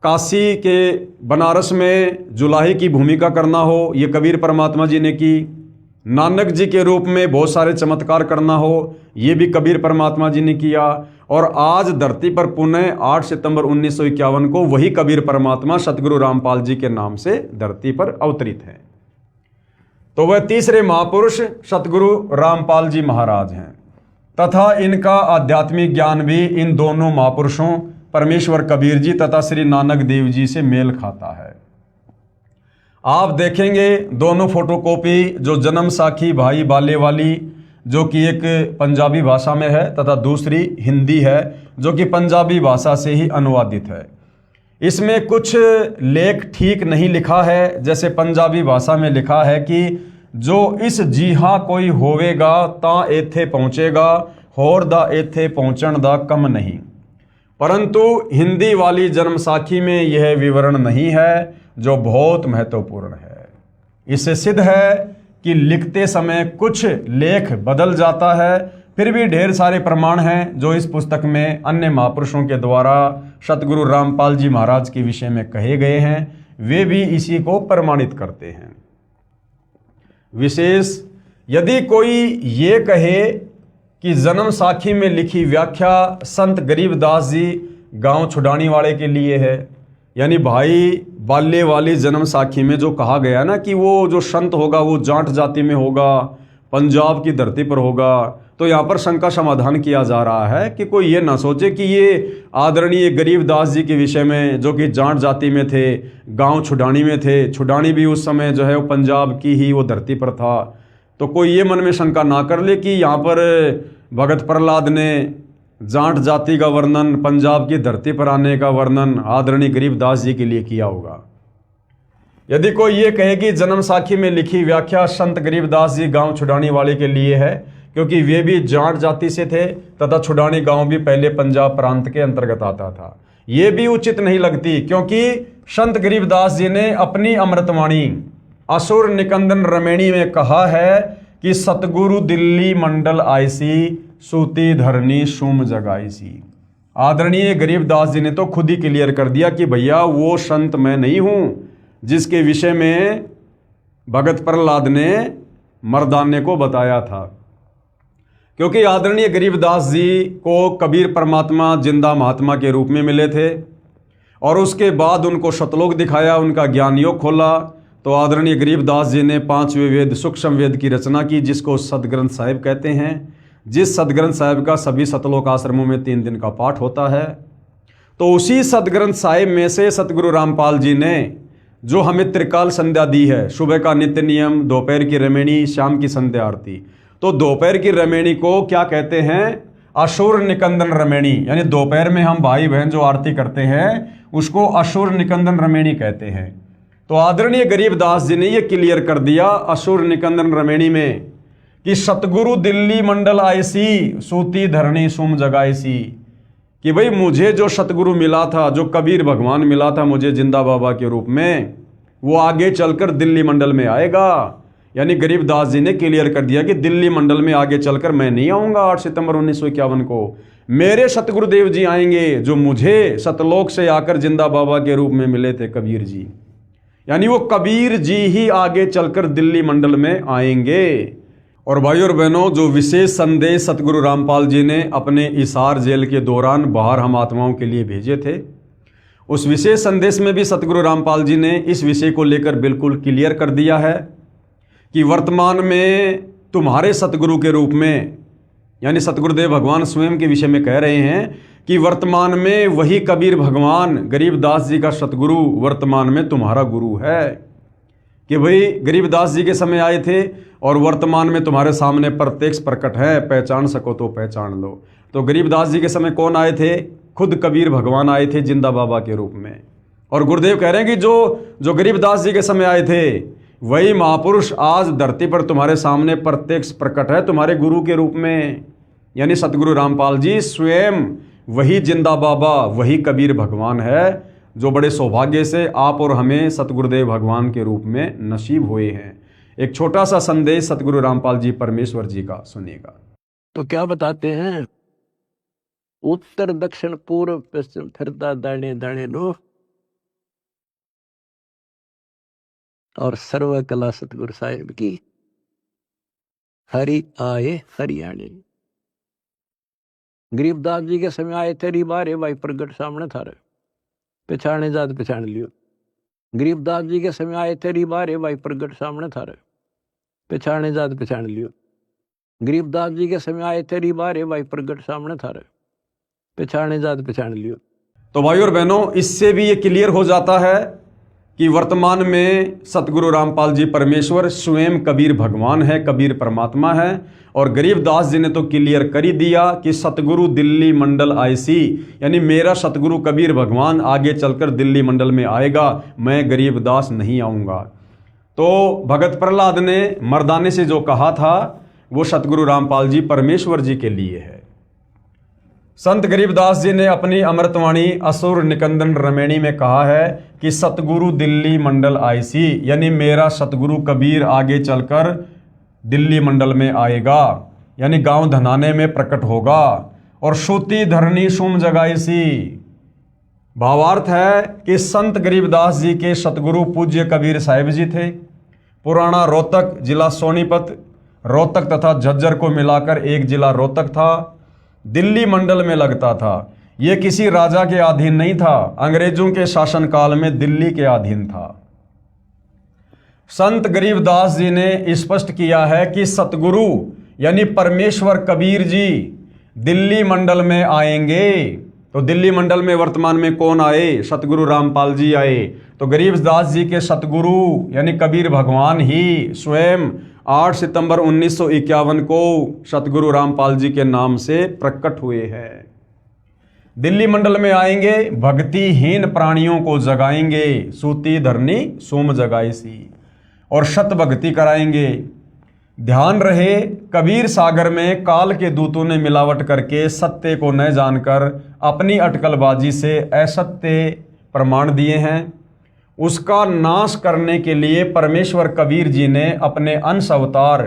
काशी के बनारस में जुलाही की भूमिका करना हो, ये कबीर परमात्मा जी ने की। नानक जी के रूप में बहुत सारे चमत्कार करना हो, ये भी कबीर परमात्मा जी ने किया। और आज धरती पर पुनः 8 सितंबर 1951 को वही कबीर परमात्मा सतगुरु रामपाल जी के नाम से धरती पर अवतरित हैं। तो वह तीसरे महापुरुष सतगुरु रामपाल जी महाराज हैं तथा इनका आध्यात्मिक ज्ञान भी इन दोनों महापुरुषों परमेश्वर कबीर जी तथा श्री नानक देव जी से मेल खाता है। आप देखेंगे दोनों फोटोकॉपी, जो जन्म साखी भाई बाले वाली जो कि एक पंजाबी भाषा में है तथा दूसरी हिंदी है जो कि पंजाबी भाषा से ही अनुवादित है। इसमें कुछ लेख ठीक नहीं लिखा है। जैसे पंजाबी भाषा में लिखा है कि जो इस जीहा कोई होवेगा ता एथे पहुंचेगा, होर दा एथे पहुंचण दा कम नहीं। परंतु हिंदी वाली जन्म साखी में यह विवरण नहीं है, जो बहुत महत्वपूर्ण है। इससे सिद्ध है कि लिखते समय कुछ लेख बदल जाता है, फिर भी ढेर सारे प्रमाण हैं जो इस पुस्तक में अन्य महापुरुषों के द्वारा सतगुरु रामपाल जी महाराज के विषय में कहे गए हैं, वे भी इसी को प्रमाणित करते हैं। विशेष यदि कोई ये कहे कि जन्म साखी में लिखी व्याख्या संत गरीबदास जी गांव छुड़ानी वाले के लिए है, यानी भाई बाल्य वाली जन्म साखी में जो कहा गया ना कि वो जो संत होगा वो जाट जाति में होगा, पंजाब की धरती पर होगा, तो यहाँ पर शंका समाधान किया जा रहा है कि कोई ये ना सोचे कि ये आदरणीय गरीबदास जी के विषय में जो कि जाट जाति में थे, गांव छुड़ानी में थे, छुड़ानी भी उस समय जो है वो पंजाब की ही वो धरती पर था, तो कोई ये मन में शंका ना कर ले कि यहाँ पर भगत प्रहलाद ने जाट जाति का वर्णन, पंजाब की धरती पर आने का वर्णन आदरणीय गरीबदास जी के लिए किया होगा। यदि कोई ये कहे कि जन्म साखी में लिखी व्याख्या संत गरीबदास जी गांव छुड़ानी वाले के लिए है, क्योंकि वे भी जाट जाति से थे तथा छुड़ानी गांव भी पहले पंजाब प्रांत के अंतर्गत आता था, ये भी उचित नहीं लगती, क्योंकि संत गरीबदास जी ने अपनी अमृतवाणी असुर निकंदन रमेणी में कहा है कि सतगुरु दिल्ली मंडल आईसी, सूती धरनी सुम जगाईसी। आदरणीय गरीबदास जी ने तो खुद ही क्लियर कर दिया कि भैया वो संत मैं नहीं हूं जिसके विषय में भगत प्रहलाद ने मर्दाने को बताया था। क्योंकि आदरणीय गरीबदास जी को कबीर परमात्मा जिंदा महात्मा के रूप में मिले थे और उसके बाद उनको शतलोक दिखाया, उनका ज्ञान योग खोला, तो आदरणीय गरीबदास जी ने 5वें वेद सूक्ष्म वेद की रचना की, जिसको सतग्रंथ साहिब कहते हैं, जिस सतग्रंथ साहिब का सभी सतलोक आश्रमों में 3 दिन का पाठ होता है। तो उसी सतग्रंथ साहिब में से सतगुरु रामपाल जी ने जो हमें त्रिकाल संध्या दी है, सुबह का नित्य नियम, दोपहर की रमेणी, शाम की संध्या आरती, तो दोपहर की रमेणी को क्या कहते हैं? असुर निकंदन रमेणी, यानी दोपहर में हम भाई बहन जो आरती करते हैं उसको असुर निकंदन रमेणी कहते हैं। तो आदरणीय गरीबदास जी ने यह क्लियर कर दिया असुर निकंदन रमेणी में कि सतगुरु दिल्ली मंडल आईसी, सूती धरणी सुम जगाईसी, कि भाई मुझे जो सतगुरु मिला था, जो कबीर भगवान मिला था मुझे जिंदा बाबा के रूप में, वो आगे चलकर दिल्ली मंडल में आएगा। यानी गरीबदास जी ने क्लियर कर दिया कि दिल्ली मंडल में आगे चलकर मैं नहीं आऊंगा 8 सितंबर 1951 को, मेरे सतगुरुदेव जी आएंगे जो मुझे सतलोक से आकर जिंदा बाबा के रूप में मिले थे, कबीर जी। यानी वो कबीर जी ही आगे चलकर दिल्ली मंडल में आएंगे। और भाई और बहनों, जो विशेष संदेश सतगुरु रामपाल जी ने अपने इसार जेल के दौरान बाहर हम आत्माओं के लिए भेजे थे, उस विशेष संदेश में भी सतगुरु रामपाल जी ने इस विषय को लेकर बिल्कुल क्लियर कर दिया है कि वर्तमान में तुम्हारे सतगुरु के रूप में, यानी सतगुरुदेव भगवान स्वयं के विषय में कह रहे हैं कि वर्तमान में वही कबीर भगवान गरीबदास जी का सतगुरु वर्तमान में तुम्हारा गुरु है। कि भाई गरीबदास जी के समय आए थे और वर्तमान में तुम्हारे सामने प्रत्यक्ष प्रकट है, पहचान सको तो पहचान लो। तो गरीबदास जी के समय कौन आए थे? खुद कबीर भगवान आए थे जिंदा बाबा के रूप में। और गुरुदेव कह रहे हैं कि जो गरीबदास जी के समय आए थे वही महापुरुष आज धरती पर तुम्हारे सामने प्रत्यक्ष प्रकट है तुम्हारे गुरु के रूप में। यानी सतगुरु रामपाल जी स्वयं वही जिंदा बाबा, वही कबीर भगवान है, जो बड़े सौभाग्य से आप और हमें सतगुरुदेव भगवान के रूप में नसीब हुए हैं। एक छोटा सा संदेश सतगुरु रामपाल जी परमेश्वर जी का सुनिएगा। तो क्या बताते हैं? उत्तर दक्षिण पूर्व पश्चिम फिरता दाने दाने लो, और सर्व कला सतगुरु साहिब की, हरि आए हरियाणे। गरीबदास जी के समय आए थे रिबारे भाई प्रगट सामने था, पहचाने जात पहचान लियो। गरीबदास जी के समय आए थे रिबारे भाई प्रगट सामने था, पहचाने जात पहचान लियो। गरीबदास जी के समय आए थे रिबारे भाई प्रगट सामने था, पहचाने जात पहचान लियो। तो भाई और बहनों, इससे भी ये क्लियर हो जाता है कि वर्तमान में सतगुरु रामपाल जी परमेश्वर स्वयं कबीर भगवान है, कबीर परमात्मा है। और गरीबदास जी ने तो क्लियर कर ही दिया कि सतगुरु दिल्ली मंडल आईसी, यानी मेरा सतगुरु कबीर भगवान आगे चलकर दिल्ली मंडल में आएगा, मैं गरीबदास नहीं आऊँगा। तो भगत प्रहलाद ने मर्दाने से जो कहा था वो सतगुरु रामपाल जी परमेश्वर जी के लिए है। संत गरीबदास जी ने अपनी अमृतवाणी असुर निकंदन रमेणी में कहा है कि सतगुरु दिल्ली मंडल आईसी, यानी मेरा सतगुरु कबीर आगे चलकर दिल्ली मंडल में आएगा, यानी गांव धनाने में प्रकट होगा। और श्रुति धरनी सुम जगाईसी, भावार्थ है कि संत गरीबदास जी के सतगुरु पूज्य कबीर साहिब जी थे। पुराना रोहतक जिला सोनीपत, रोहतक तथा झज्जर को मिलाकर एक जिला रोहतक था, दिल्ली मंडल में लगता था। यह किसी राजा के अधीन नहीं था, अंग्रेजों के शासनकाल में दिल्ली के अधीन था। संत गरीबदास जी ने स्पष्ट किया है कि सतगुरु यानी परमेश्वर कबीर जी दिल्ली मंडल में आएंगे। तो दिल्ली मंडल में वर्तमान में कौन आए? सतगुरु रामपाल जी आए। तो गरीबदास जी के सतगुरु यानी कबीर भगवान ही स्वयं 8 सितंबर 1951 को सतगुरु रामपाल जी के नाम से प्रकट हुए हैं। दिल्ली मंडल में आएंगे, भक्तिहीन प्राणियों को जगाएंगे, सूती धरनी सोम जगाईसी, और शत भक्ति कराएंगे। ध्यान रहे, कबीर सागर में काल के दूतों ने मिलावट करके सत्य को न जानकर अपनी अटकलबाजी से असत्य प्रमाण दिए हैं। उसका नाश करने के लिए परमेश्वर कबीर जी ने अपने अंश अवतार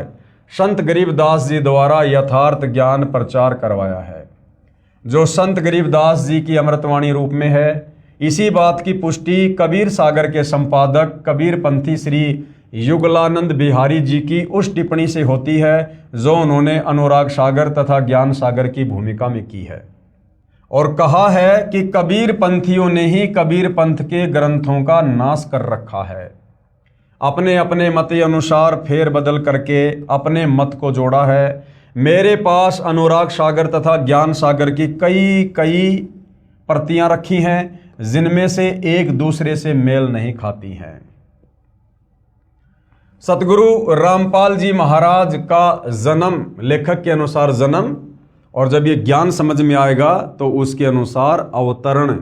संत गरीबदास जी द्वारा यथार्थ ज्ञान प्रचार करवाया है, जो संत गरीबदास जी की अमृतवाणी रूप में है। इसी बात की पुष्टि कबीर सागर के संपादक कबीर पंथी श्री युगलानंद बिहारी जी की उस टिप्पणी से होती है जो उन्होंने अनुराग सागर तथा ज्ञान सागर की भूमिका में की है, और कहा है कि कबीर पंथियों ने ही कबीर पंथ के ग्रंथों का नाश कर रखा है। अपने अपने मत अनुसार फेर बदल करके अपने मत को जोड़ा है। मेरे पास अनुराग सागर तथा ज्ञान सागर की कई प्रतियां रखी हैं जिनमें से एक दूसरे से मेल नहीं खाती हैं। सतगुरु रामपाल जी महाराज का जन्म, लेखक के अनुसार जन्म, और जब ये ज्ञान समझ में आएगा तो उसके अनुसार अवतरण।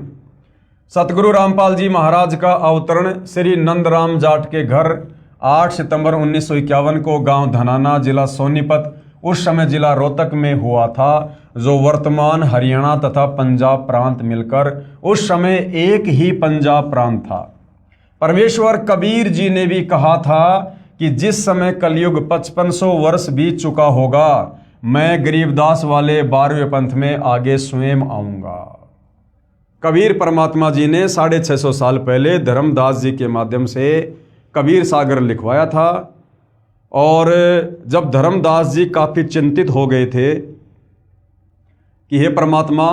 सतगुरु रामपाल जी महाराज का अवतरण श्री नंदराम जाट के घर 8 सितंबर 1951 को गांव धनाना, जिला सोनीपत, उस समय जिला रोहतक में हुआ था, जो वर्तमान हरियाणा तथा पंजाब प्रांत मिलकर उस समय एक ही पंजाब प्रांत था। परमेश्वर कबीर जी ने भी कहा था कि जिस समय कलयुग 5500 वर्ष बीत चुका होगा, मैं गरीबदास वाले 12वें पंथ में आगे स्वयं आऊंगा। कबीर परमात्मा जी ने 650 साल पहले धर्मदास जी के माध्यम से कबीर सागर लिखवाया था, और जब धर्मदास जी काफ़ी चिंतित हो गए थे कि हे परमात्मा,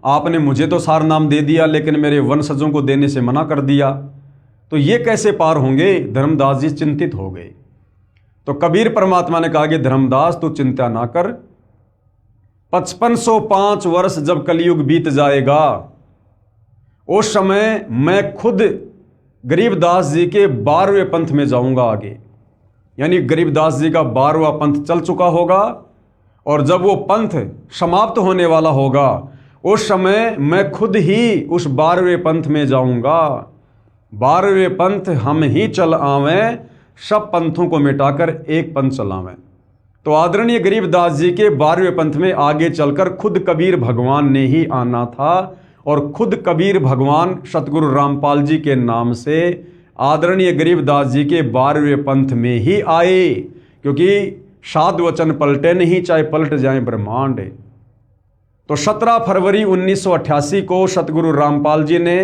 आपने मुझे तो सार नाम दे दिया लेकिन मेरे वंशजों को देने से मना कर दिया, तो ये कैसे पार होंगे? धर्मदास जी चिंतित हो गए। तो कबीर परमात्मा ने कहा कि धर्मदास तू चिंता ना कर, 5505 वर्ष जब कलयुग बीत जाएगा उस समय मैं खुद गरीबदास जी के 12वें पंथ में जाऊंगा आगे। यानी गरीबदास जी का 12वां पंथ चल चुका होगा, और जब वो पंथ समाप्त होने वाला होगा उस समय मैं खुद ही उस 12वें पंथ में जाऊंगा। 12वें पंथ हम ही चल आवें, सब पंथों को मिटाकर एक पंथ चलावें। तो आदरणीय गरीबदास जी के 12वें पंथ में आगे चलकर खुद कबीर भगवान ने ही आना था, और खुद कबीर भगवान सतगुरु रामपाल जी के नाम से आदरणीय गरीबदास जी के 12वें पंथ में ही आए, क्योंकि साध वचन पलटे नहीं, चाहे पलट जाए ब्रह्मांड। तो 17 फरवरी 1988 को सतगुरु रामपाल जी ने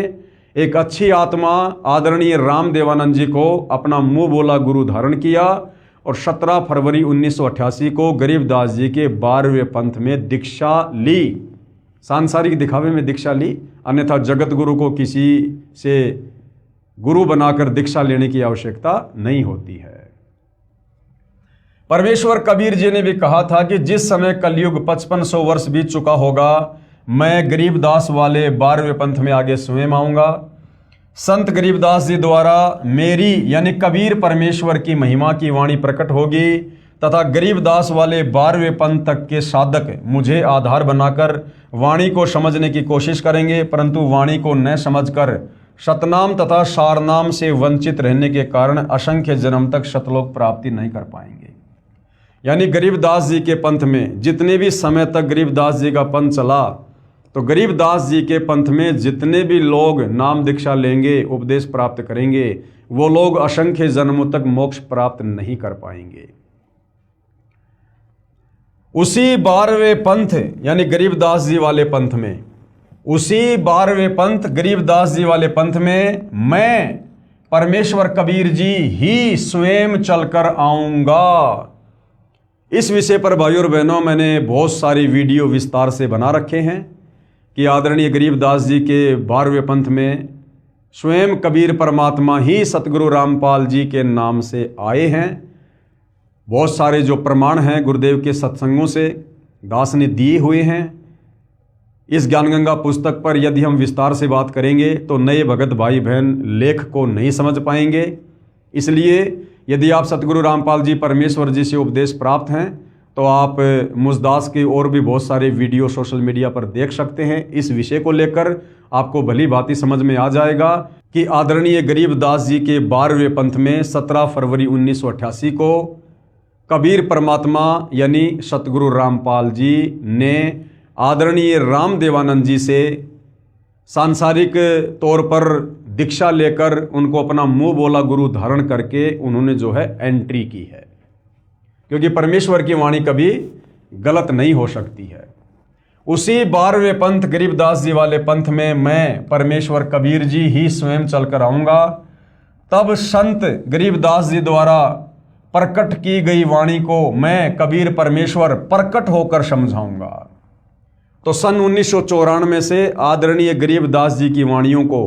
एक अच्छी आत्मा आदरणीय राम देवानंद जी को अपना मुंह बोला गुरु धारण किया, और 17 फरवरी 1988 को गरीबदास जी के 12वें पंथ में दीक्षा ली। सांसारिक दिखावे में दीक्षा ली, अन्यथा जगत गुरु को किसी से गुरु बनाकर दीक्षा लेने की आवश्यकता नहीं होती है। परमेश्वर कबीर जी ने भी कहा था कि जिस समय कलयुग 5500 वर्ष बीत चुका होगा, मैं गरीबदास वाले 12वें पंथ में आगे स्वयं आऊंगा। संत गरीबदास जी द्वारा मेरी यानी कबीर परमेश्वर की महिमा की वाणी प्रकट होगी, तथा गरीबदास वाले 12वें पंथ तक के साधक मुझे आधार बनाकर वाणी को समझने की कोशिश करेंगे, परंतु वाणी को न समझकर शतनाम तथा सारनाम से वंचित रहने के कारण असंख्य जन्म तक शतलोक प्राप्ति नहीं कर पाएंगे। यानी गरीबदास जी के पंथ में जितने भी समय तक गरीबदास जी का पंथ चला, तो गरीबदास जी के पंथ में जितने भी लोग नाम दीक्षा लेंगे, उपदेश प्राप्त करेंगे, वो लोग असंख्य जन्मों तक मोक्ष प्राप्त नहीं कर पाएंगे। उसी 12वें पंथ यानी गरीबदास जी वाले पंथ में, उसी 12वें पंथ गरीबदास जी वाले पंथ में मैं परमेश्वर कबीर जी ही स्वयं चलकर आऊंगा। इस विषय पर भाइयों और बहनों मैंने बहुत सारी वीडियो विस्तार से बना रखे हैं कि आदरणीय गरीबदास जी के 12वें पंथ में स्वयं कबीर परमात्मा ही सतगुरु रामपाल जी के नाम से आए हैं। बहुत सारे जो प्रमाण हैं गुरुदेव के सत्संगों से दास ने दिए हुए हैं। इस ज्ञानगंगा पुस्तक पर यदि हम विस्तार से बात करेंगे तो नए भगत भाई बहन लेख को नहीं समझ पाएंगे। इसलिए यदि आप सतगुरु रामपाल जी परमेश्वर जी से उपदेश प्राप्त हैं तो आप मुझदास के और भी बहुत सारे वीडियो सोशल मीडिया पर देख सकते हैं। इस विषय को लेकर आपको भली भांति समझ में आ जाएगा कि आदरणीय गरीबदास जी के 12वें पंथ में 17 फरवरी 1988 को कबीर परमात्मा यानी सतगुरु रामपाल जी ने आदरणीय राम देवानंद जी से सांसारिक तौर पर दीक्षा लेकर उनको अपना मुंह बोला गुरु धारण करके उन्होंने जो है एंट्री की है, क्योंकि परमेश्वर की वाणी कभी गलत नहीं हो सकती है। उसी 12वें पंथ गरीबदास जी वाले पंथ में मैं परमेश्वर कबीर जी ही स्वयं चलकर आऊंगा। तब संत गरीबदास जी द्वारा प्रकट की गई वाणी को मैं कबीर परमेश्वर प्रकट होकर समझाऊंगा। तो सन 1994 से आदरणीय गरीबदास जी की वाणियों को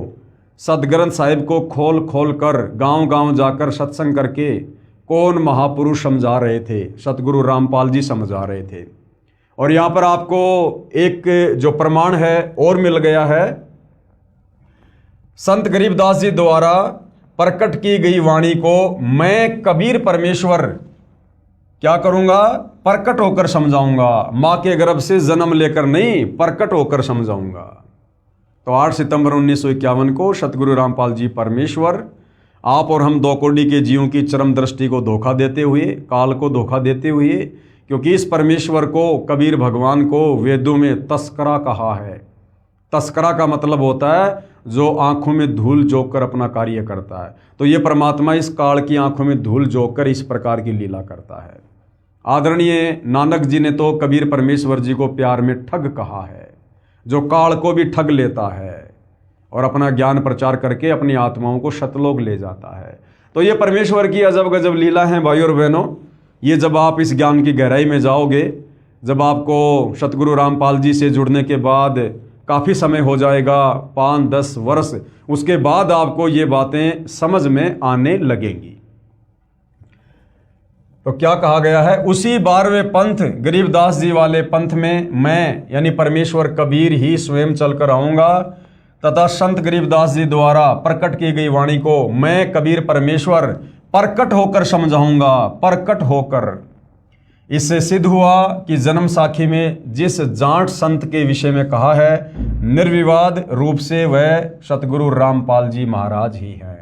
सदग्रंथ साहिब को खोल खोल कर गांव-गांव जाकर सत्संग करके कौन महापुरुष समझा रहे थे, सतगुरु रामपाल जी समझा रहे थे। और यहाँ पर आपको एक जो प्रमाण है और मिल गया है, संत गरीबदास जी द्वारा प्रकट की गई वाणी को मैं कबीर परमेश्वर क्या करूंगा, प्रकट होकर समझाऊंगा। मां के गर्भ से जन्म लेकर नहीं, प्रकट होकर समझाऊंगा। तो 8 सितंबर 1951 को सतगुरु रामपाल जी परमेश्वर आप और हम 2 कोटि के जीवों की चरम दृष्टि को धोखा देते हुए, काल को धोखा देते हुए, क्योंकि इस परमेश्वर को कबीर भगवान को वेदों में तस्करा कहा है। तस्करा का मतलब होता है जो आंखों में धूल झोंक कर अपना कार्य करता है। तो ये परमात्मा इस काल की आंखों में धूल झोंक कर इस प्रकार की लीला करता है। आदरणीय नानक जी ने तो कबीर परमेश्वर जी को प्यार में ठग कहा है, जो काल को भी ठग लेता है और अपना ज्ञान प्रचार करके अपनी आत्माओं को शतलोक ले जाता है। तो ये परमेश्वर की अजब गजब लीला है भाइयों और बहनों। ये जब आप इस ज्ञान की गहराई में जाओगे, जब आपको सतगुरु रामपाल जी से जुड़ने के बाद काफ़ी समय हो जाएगा, 5-10 वर्ष, उसके बाद आपको ये बातें समझ में आने लगेंगी। तो क्या कहा गया है, उसी 12वें पंथ गरीबदास जी वाले पंथ में मैं यानी परमेश्वर कबीर ही स्वयं चलकर आऊंगा तथा संत गरीबदास जी द्वारा प्रकट की गई वाणी को मैं कबीर परमेश्वर प्रकट होकर समझाऊंगा। प्रकट होकर, इससे सिद्ध हुआ कि जन्म साखी में जिस जाट संत के विषय में कहा है, निर्विवाद रूप से वह सतगुरु रामपाल जी महाराज ही हैं।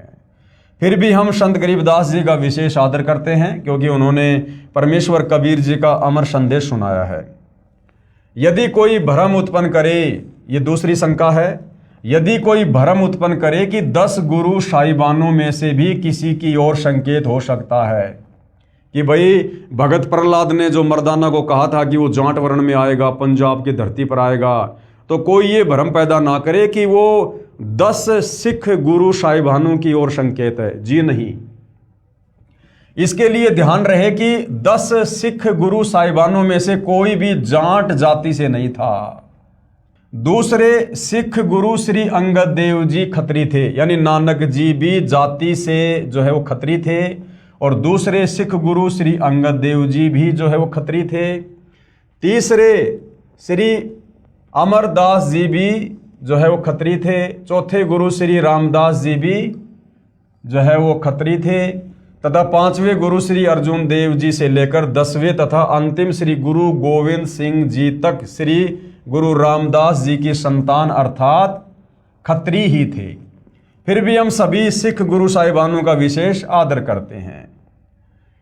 फिर भी हम संत गरीबदास जी का विशेष आदर करते हैं, क्योंकि उन्होंने परमेश्वर कबीर जी का अमर संदेश सुनाया है। यदि कोई भ्रम उत्पन्न करे, ये दूसरी शंका है, यदि कोई भ्रम उत्पन्न करे कि 10 गुरु साहिबानों में से भी किसी की ओर संकेत हो सकता है कि भाई भगत प्रहलाद ने जो मर्दाना को कहा था कि वो जाट वर्ण में आएगा, पंजाब की धरती पर आएगा, तो कोई ये भ्रम पैदा ना करे कि वो 10 सिख गुरु साहिबानों की ओर संकेत है। जी नहीं, इसके लिए ध्यान रहे कि 10 सिख गुरु साहिबानों में से कोई भी जाट जाति से नहीं था। दूसरे सिख गुरु श्री अंगद देव जी खत्री थे, यानी नानक जी भी जाति से जो है वो खत्री थे, और दूसरे सिख गुरु श्री अंगद देव जी भी जो है वो खत्री थे। तीसरे श्री अमरदास जी भी जो है वो खत्री थे। चौथे गुरु श्री रामदास जी भी जो है वो खत्री थे, तथा 5वें गुरु श्री अर्जुन देव जी से लेकर 10वें तथा अंतिम श्री गुरु गोविंद सिंह जी तक श्री गुरु रामदास जी की संतान अर्थात खत्री ही थे। फिर भी हम सभी सिख गुरु साहिबानों का विशेष आदर करते हैं।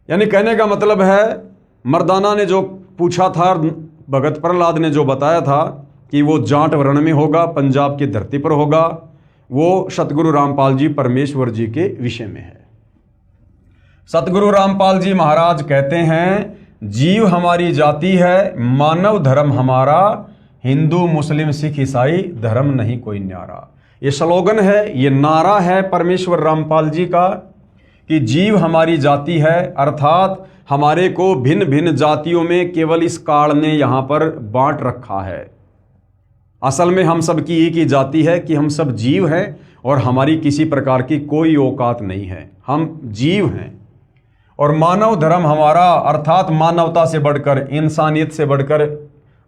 यानी कहने का मतलब है, मर्दाना ने जो पूछा था, भगत प्रहलाद ने जो बताया था कि वो जाट वर्ण में होगा, पंजाब की धरती पर होगा, वो सतगुरु रामपाल जी परमेश्वर जी के विषय में है। सतगुरु रामपाल जी महाराज कहते हैं, जीव हमारी जाति है, मानव धर्म हमारा, हिंदू मुस्लिम सिख ईसाई धर्म नहीं कोई न्यारा। ये स्लोगन है, ये नारा है परमेश्वर रामपाल जी का कि जीव हमारी जाति है, अर्थात हमारे को भिन्न भिन्न जातियों में केवल इस काल ने यहाँ पर बांट रखा है। असल में हम सब की एक ही जाति है कि हम सब जीव हैं और हमारी किसी प्रकार की कोई औकात नहीं है, हम जीव हैं। और मानव धर्म हमारा, अर्थात मानवता से बढ़कर, इंसानियत से बढ़कर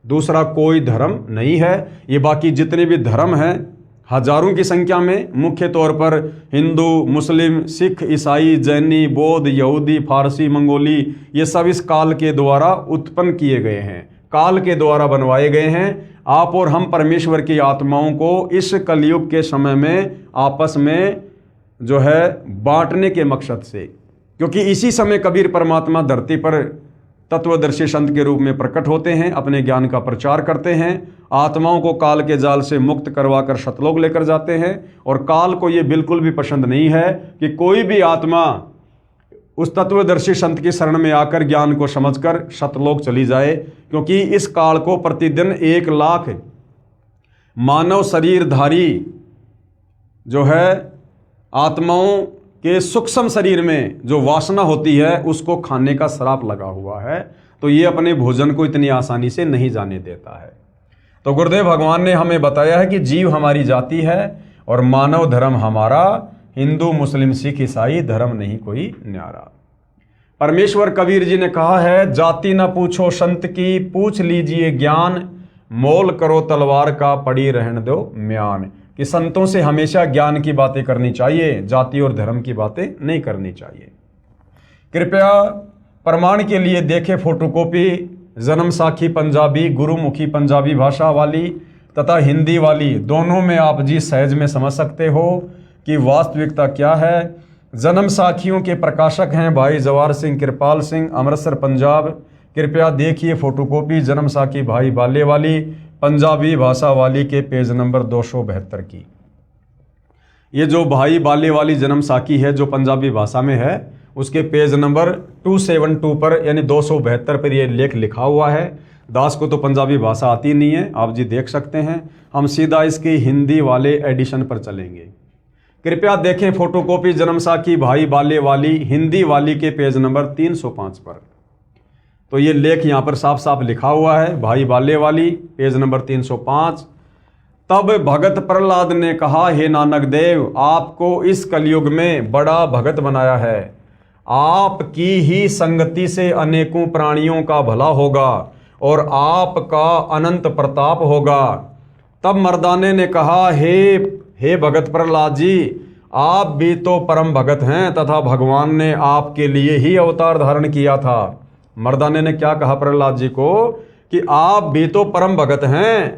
दूसरा कोई धर्म नहीं है। ये बाकी जितने भी धर्म हैं हजारों की संख्या में, मुख्य तौर पर हिंदू, मुस्लिम, सिख, ईसाई, जैनी, बौद्ध, यहूदी, फारसी, मंगोली, ये सब इस काल के द्वारा उत्पन्न किए गए हैं, काल के द्वारा बनवाए गए हैं। आप और हम परमेश्वर की आत्माओं को इस कलयुग के समय में आपस में जो है बांटने के मकसद से, क्योंकि इसी समय कबीर परमात्मा धरती पर तत्वदर्शी संत के रूप में प्रकट होते हैं, अपने ज्ञान का प्रचार करते हैं, आत्माओं को काल के जाल से मुक्त करवाकर सतलोक लेकर जाते हैं। और काल को ये बिल्कुल भी पसंद नहीं है कि कोई भी आत्मा उस तत्वदर्शी संत की शरण में आकर ज्ञान को समझकर सतलोक चली जाए, क्योंकि इस काल को प्रतिदिन 1 लाख मानव शरीरधारी जो है आत्माओं के सूक्ष्म शरीर में जो वासना होती है उसको खाने का श्राप लगा हुआ है, तो ये अपने भोजन को इतनी आसानी से नहीं जाने देता है। तो गुरुदेव भगवान ने हमें बताया है कि जीव हमारी जाति है और मानव धर्म हमारा, हिंदू मुस्लिम सिख ईसाई धर्म नहीं कोई न्यारा। परमेश्वर कबीर जी ने कहा है, जाति न पूछो संत की, पूछ लीजिए ज्ञान, मोल करो तलवार का, पड़ी रहने दो म्यान। कि संतों से हमेशा ज्ञान की बातें करनी चाहिए, जाति और धर्म की बातें नहीं करनी चाहिए। कृपया प्रमाण के लिए देखें फोटोकॉपी जन्म साखी पंजाबी, गुरुमुखी पंजाबी भाषा वाली तथा हिंदी वाली, दोनों में आप जी सहज में समझ सकते हो कि वास्तविकता क्या है। जन्म साखियों के प्रकाशक हैं भाई जवाहर सिंह कृपाल सिंह, अमृतसर पंजाब। कृपया देखिए फोटोकॉपी जन्म साखी भाई बाले वाली पंजाबी भाषा वाली के पेज नंबर 272 की। ये जो भाई बाले वाली जन्म साखी है जो पंजाबी भाषा में है, उसके पेज नंबर 272 पर यानी 272 पर ये लेख लिखा हुआ है। दास को तो पंजाबी भाषा आती नहीं है, आप जी देख सकते हैं। हम सीधा इसकी हिंदी वाले एडिशन पर चलेंगे। कृपया देखें फोटोकॉपी जन्म साखी भाई बाले वाली हिंदी वाली के पेज नंबर 305 पर। तो ये लेख यहाँ पर साफ साफ लिखा हुआ है, भाई बाले वाली पेज नंबर 305। तब भगत प्रहलाद ने कहा, हे नानक देव, आपको इस कलयुग में बड़ा भगत बनाया है, आपकी ही संगति से अनेकों प्राणियों का भला होगा और आपका अनंत प्रताप होगा। तब मर्दाने ने कहा, हे भगत प्रहलाद जी, आप भी तो परम भगत हैं तथा भगवान ने आपके लिए ही अवतार धारण किया था। मर्दाने ने क्या कहा प्रहलाद जी को कि आप भी तो परम भगत हैं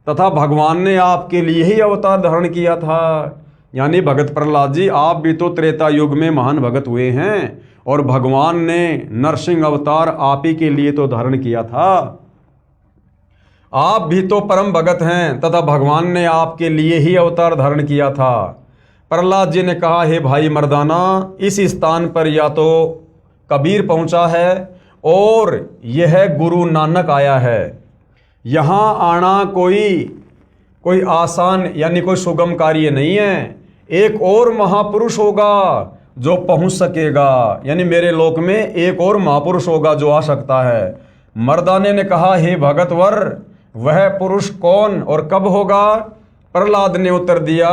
तथा भगवान ने आपके लिए ही अवतार धारण किया था। यानी भगत प्रहलाद जी, आप भी तो त्रेता युग में महान भगत हुए हैं और भगवान ने नरसिंह अवतार आप ही के लिए तो धारण किया था। आप भी तो परम भगत हैं तथा भगवान ने आपके लिए ही अवतार धारण किया था। प्रहलाद जी ने कहा, हे भाई मर्दाना, इस स्थान पर या तो कबीर पहुंचा है और यह गुरु नानक आया है। यहाँ आना कोई आसान यानी कोई सुगम कार्य नहीं है। एक और महापुरुष होगा जो पहुंच सकेगा, यानी मेरे लोक में एक और महापुरुष होगा जो आ सकता है। मर्दाने ने कहा, हे भगतवर, वह पुरुष कौन और कब होगा? प्रहलाद ने उत्तर दिया,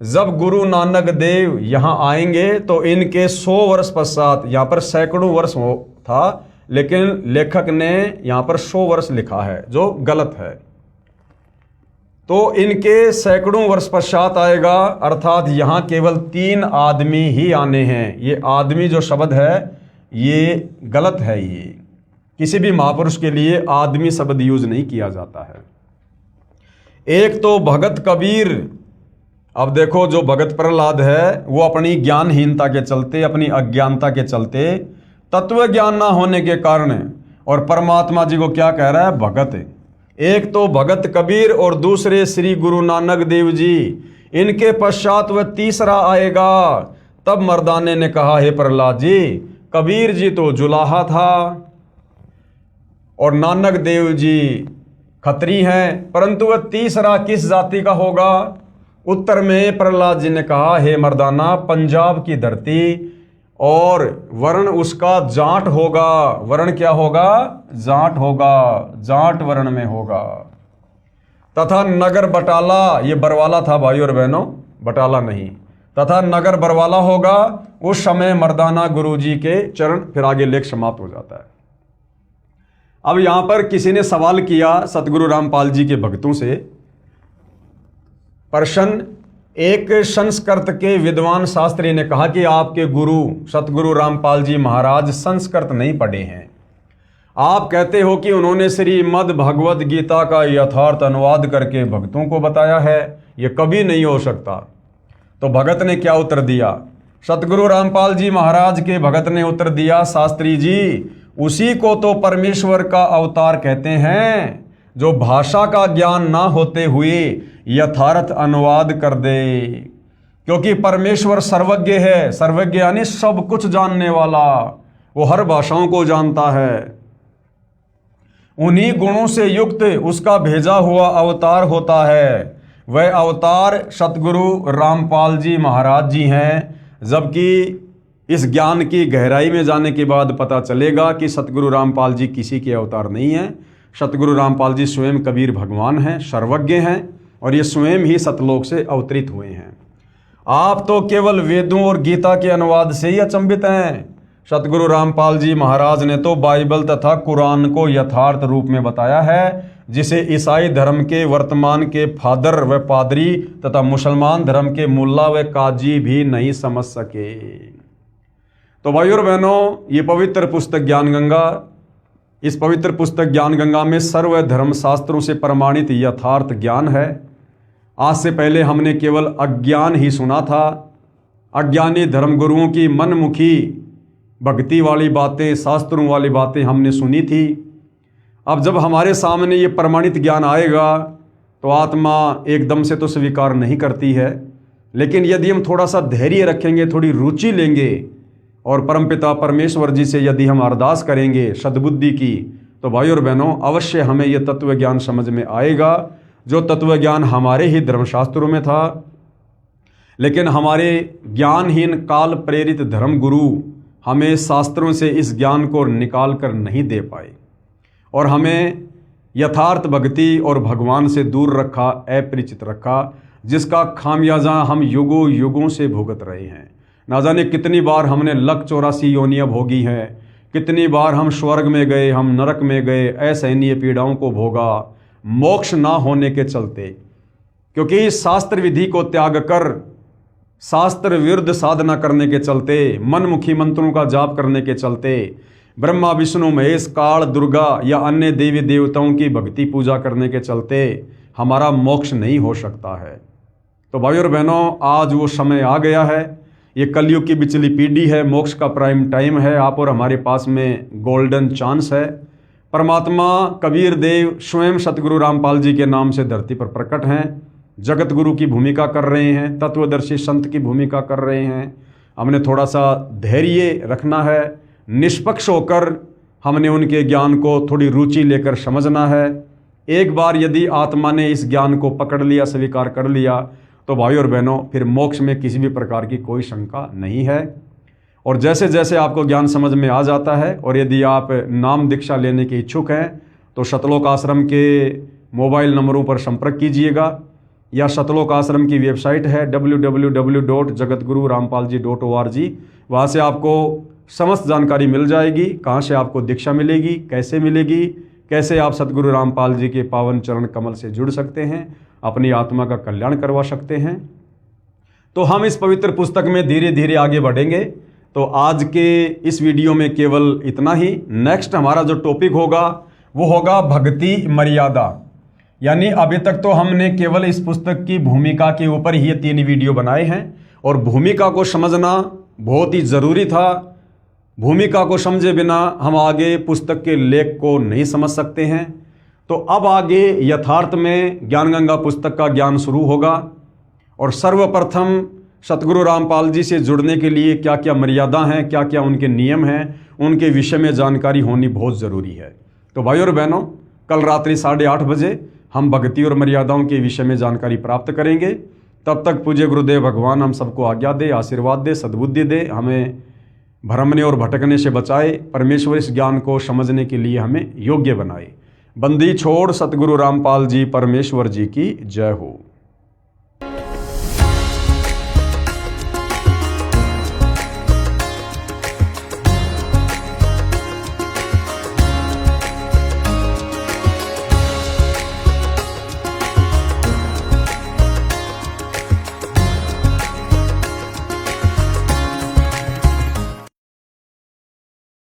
जब गुरु नानक देव यहाँ आएंगे तो इनके 100 वर्ष पश्चात, यहाँ पर सैकड़ों वर्ष था लेकिन लेखक ने यहाँ पर 100 वर्ष लिखा है जो गलत है। तो इनके सैकड़ों वर्ष पश्चात आएगा, अर्थात यहाँ केवल 3 आदमी ही आने हैं। ये आदमी जो शब्द है ये गलत है, ये किसी भी महापुरुष के लिए आदमी शब्द यूज नहीं किया जाता है। एक तो भगत कबीर अब देखो, जो भगत प्रहलाद है वो अपनी ज्ञानहीनता के चलते, अपनी अज्ञानता के चलते, तत्व ज्ञान ना होने के कारण, और परमात्मा जी को क्या कह रहा है? भगत। एक तो भगत कबीर और दूसरे श्री गुरु नानक देव जी, इनके पश्चात वह तीसरा आएगा। तब मर्दाने ने कहा, हे प्रहलाद जी, कबीर जी तो जुलाहा था और नानक देव जी खत्री हैं, परंतु वह तीसरा किस जाति का होगा? उत्तर में प्रहलाद जी ने कहा, हे मर्दाना, पंजाब की धरती, और वर्ण उसका जाट होगा। वर्ण क्या होगा? जाट होगा, जाट वर्ण में होगा। तथा नगर बटाला, ये बरवाला था भाई और बहनों, बटाला नहीं, तथा नगर बरवाला होगा। उस समय मर्दाना गुरुजी के चरण, फिर आगे लेख समाप्त हो जाता है। अब यहां पर किसी ने सवाल किया सतगुरु रामपाल जी के भक्तों से, प्रश्न, एक संस्कृत के विद्वान शास्त्री ने कहा कि आपके गुरु सतगुरु रामपाल जी महाराज संस्कृत नहीं पढ़े हैं। आप कहते हो कि उन्होंने श्रीमद् भगवद गीता का यथार्थ अनुवाद करके भक्तों को बताया है, ये कभी नहीं हो सकता। तो भगत ने क्या उत्तर दिया? सतगुरु रामपाल जी महाराज के भगत ने उत्तर दिया, शास्त्री जी, उसी को तो परमेश्वर का अवतार कहते हैं, जो भाषा का ज्ञान ना होते हुए यथार्थ अनुवाद कर दे। क्योंकि परमेश्वर सर्वज्ञ है, सर्वज्ञ यानी सब कुछ जानने वाला, वो हर भाषाओं को जानता है। उन्हीं गुणों से युक्त उसका भेजा हुआ अवतार होता है। वह अवतार सतगुरु रामपाल जी महाराज जी हैं। जबकि इस ज्ञान की गहराई में जाने के बाद पता चलेगा कि सतगुरु रामपाल जी किसी के अवतार नहीं हैं। सतगुरु रामपाल जी स्वयं कबीर भगवान हैं, सर्वज्ञ हैं, और ये स्वयं ही सतलोक से अवतरित हुए हैं। आप तो केवल वेदों और गीता के अनुवाद से ही अचंभित हैं। सतगुरु रामपाल जी महाराज ने तो बाइबल तथा कुरान को यथार्थ रूप में बताया है, जिसे ईसाई धर्म के वर्तमान के फादर व पादरी तथा मुसलमान धर्म के मुल्ला व काजी भी नहीं समझ सके। तो भाइयों और बहनों, ये पवित्र पुस्तक ज्ञान गंगा, इस पवित्र पुस्तक ज्ञान गंगा में सर्व धर्म शास्त्रों से प्रमाणित यथार्थ ज्ञान है। आज से पहले हमने केवल अज्ञान ही सुना था, अज्ञानी धर्मगुरुओं की मनमुखी भक्ति वाली बातें, शास्त्रों वाली बातें हमने सुनी थी। अब जब हमारे सामने ये प्रमाणित ज्ञान आएगा तो आत्मा एकदम से तो स्वीकार नहीं करती है, लेकिन यदि हम थोड़ा सा धैर्य रखेंगे, थोड़ी रुचि लेंगे और परमपिता परमेश्वर जी से यदि हम अरदास करेंगे सद्बुद्धि की, तो भाई और बहनों, अवश्य हमें यह तत्व ज्ञान समझ में आएगा, जो तत्व ज्ञान हमारे ही धर्मशास्त्रों में था। लेकिन हमारे ज्ञानहीन काल प्रेरित धर्मगुरु हमें शास्त्रों से इस ज्ञान को निकाल कर नहीं दे पाए और हमें यथार्थ भक्ति और भगवान से दूर रखा, अपरिचित रखा, जिसका खामियाजा हम युगों युगों से भुगत रहे हैं। ना जाने कितनी बार हमने लक 84 योनियाँ भोगी हैं, कितनी बार हम स्वर्ग में गए, हम नरक में गए, असहनीय पीड़ाओं को भोगा, मोक्ष ना होने के चलते। क्योंकि शास्त्र विधि को त्याग कर शास्त्र विरुद्ध साधना करने के चलते, मनमुखी मंत्रों का जाप करने के चलते, ब्रह्मा विष्णु महेश काल दुर्गा या अन्य देवी देवताओं की भक्ति पूजा करने के चलते हमारा मोक्ष नहीं हो सकता है। तो भाइयों और बहनों, आज वो समय आ गया है। ये कलयुग की बिचली पीढ़ी है, मोक्ष का प्राइम टाइम है। आप और हमारे पास में गोल्डन चांस है। परमात्मा कबीर देव स्वयं सतगुरु रामपाल जी के नाम से धरती पर प्रकट हैं, जगत गुरु की भूमिका कर रहे हैं, तत्वदर्शी संत की भूमिका कर रहे हैं। हमने थोड़ा सा धैर्य रखना है, निष्पक्ष होकर हमने उनके ज्ञान को थोड़ी रुचि लेकर समझना है। एक बार यदि आत्मा ने इस ज्ञान को पकड़ लिया, स्वीकार कर लिया, तो भाई और बहनों, फिर मोक्ष में किसी भी प्रकार की कोई शंका नहीं है। और जैसे जैसे आपको ज्ञान समझ में आ जाता है, और यदि आप नाम दीक्षा लेने के इच्छुक हैं, तो शतलोक आश्रम के मोबाइल नंबरों पर संपर्क कीजिएगा, या शतलोक आश्रम की वेबसाइट है www.jagatgururampalji.org। वहाँ से आपको समस्त जानकारी मिल जाएगी, कहाँ से आपको दीक्षा मिलेगी, कैसे मिलेगी, कैसे आप सतगुरु रामपाल जी के पावन चरण कमल से जुड़ सकते हैं, अपनी आत्मा का कल्याण करवा सकते हैं। तो हम इस पवित्र पुस्तक में धीरे धीरे आगे बढ़ेंगे। तो आज के इस वीडियो में केवल इतना ही। नेक्स्ट हमारा जो टॉपिक होगा वो होगा भक्ति मर्यादा, यानी अभी तक तो हमने केवल इस पुस्तक की भूमिका के ऊपर ही ये 3 वीडियो बनाए हैं और भूमिका को समझना बहुत ही ज़रूरी था। भूमिका को समझे बिना हम आगे पुस्तक के लेख को नहीं समझ सकते हैं। तो अब आगे यथार्थ में ज्ञानगंगा पुस्तक का ज्ञान शुरू होगा और सर्वप्रथम सतगुरु रामपाल जी से जुड़ने के लिए क्या क्या मर्यादा हैं, क्या क्या उनके नियम हैं, उनके विषय में जानकारी होनी बहुत ज़रूरी है। तो भाई और बहनों, कल रात्रि 8:30 बजे हम भक्ति और मर्यादाओं के विषय में जानकारी प्राप्त करेंगे। तब तक पूज्य गुरुदेव भगवान हम सबको आज्ञा दे, आशीर्वाद दे, सद्बुद्धि दे, हमें भ्रमने और भटकने से बचाए, परमेश्वर इस ज्ञान को समझने के लिए हमें योग्य बनाए। बंदी छोड़ सतगुरु रामपाल जी परमेश्वर जी की जय हो।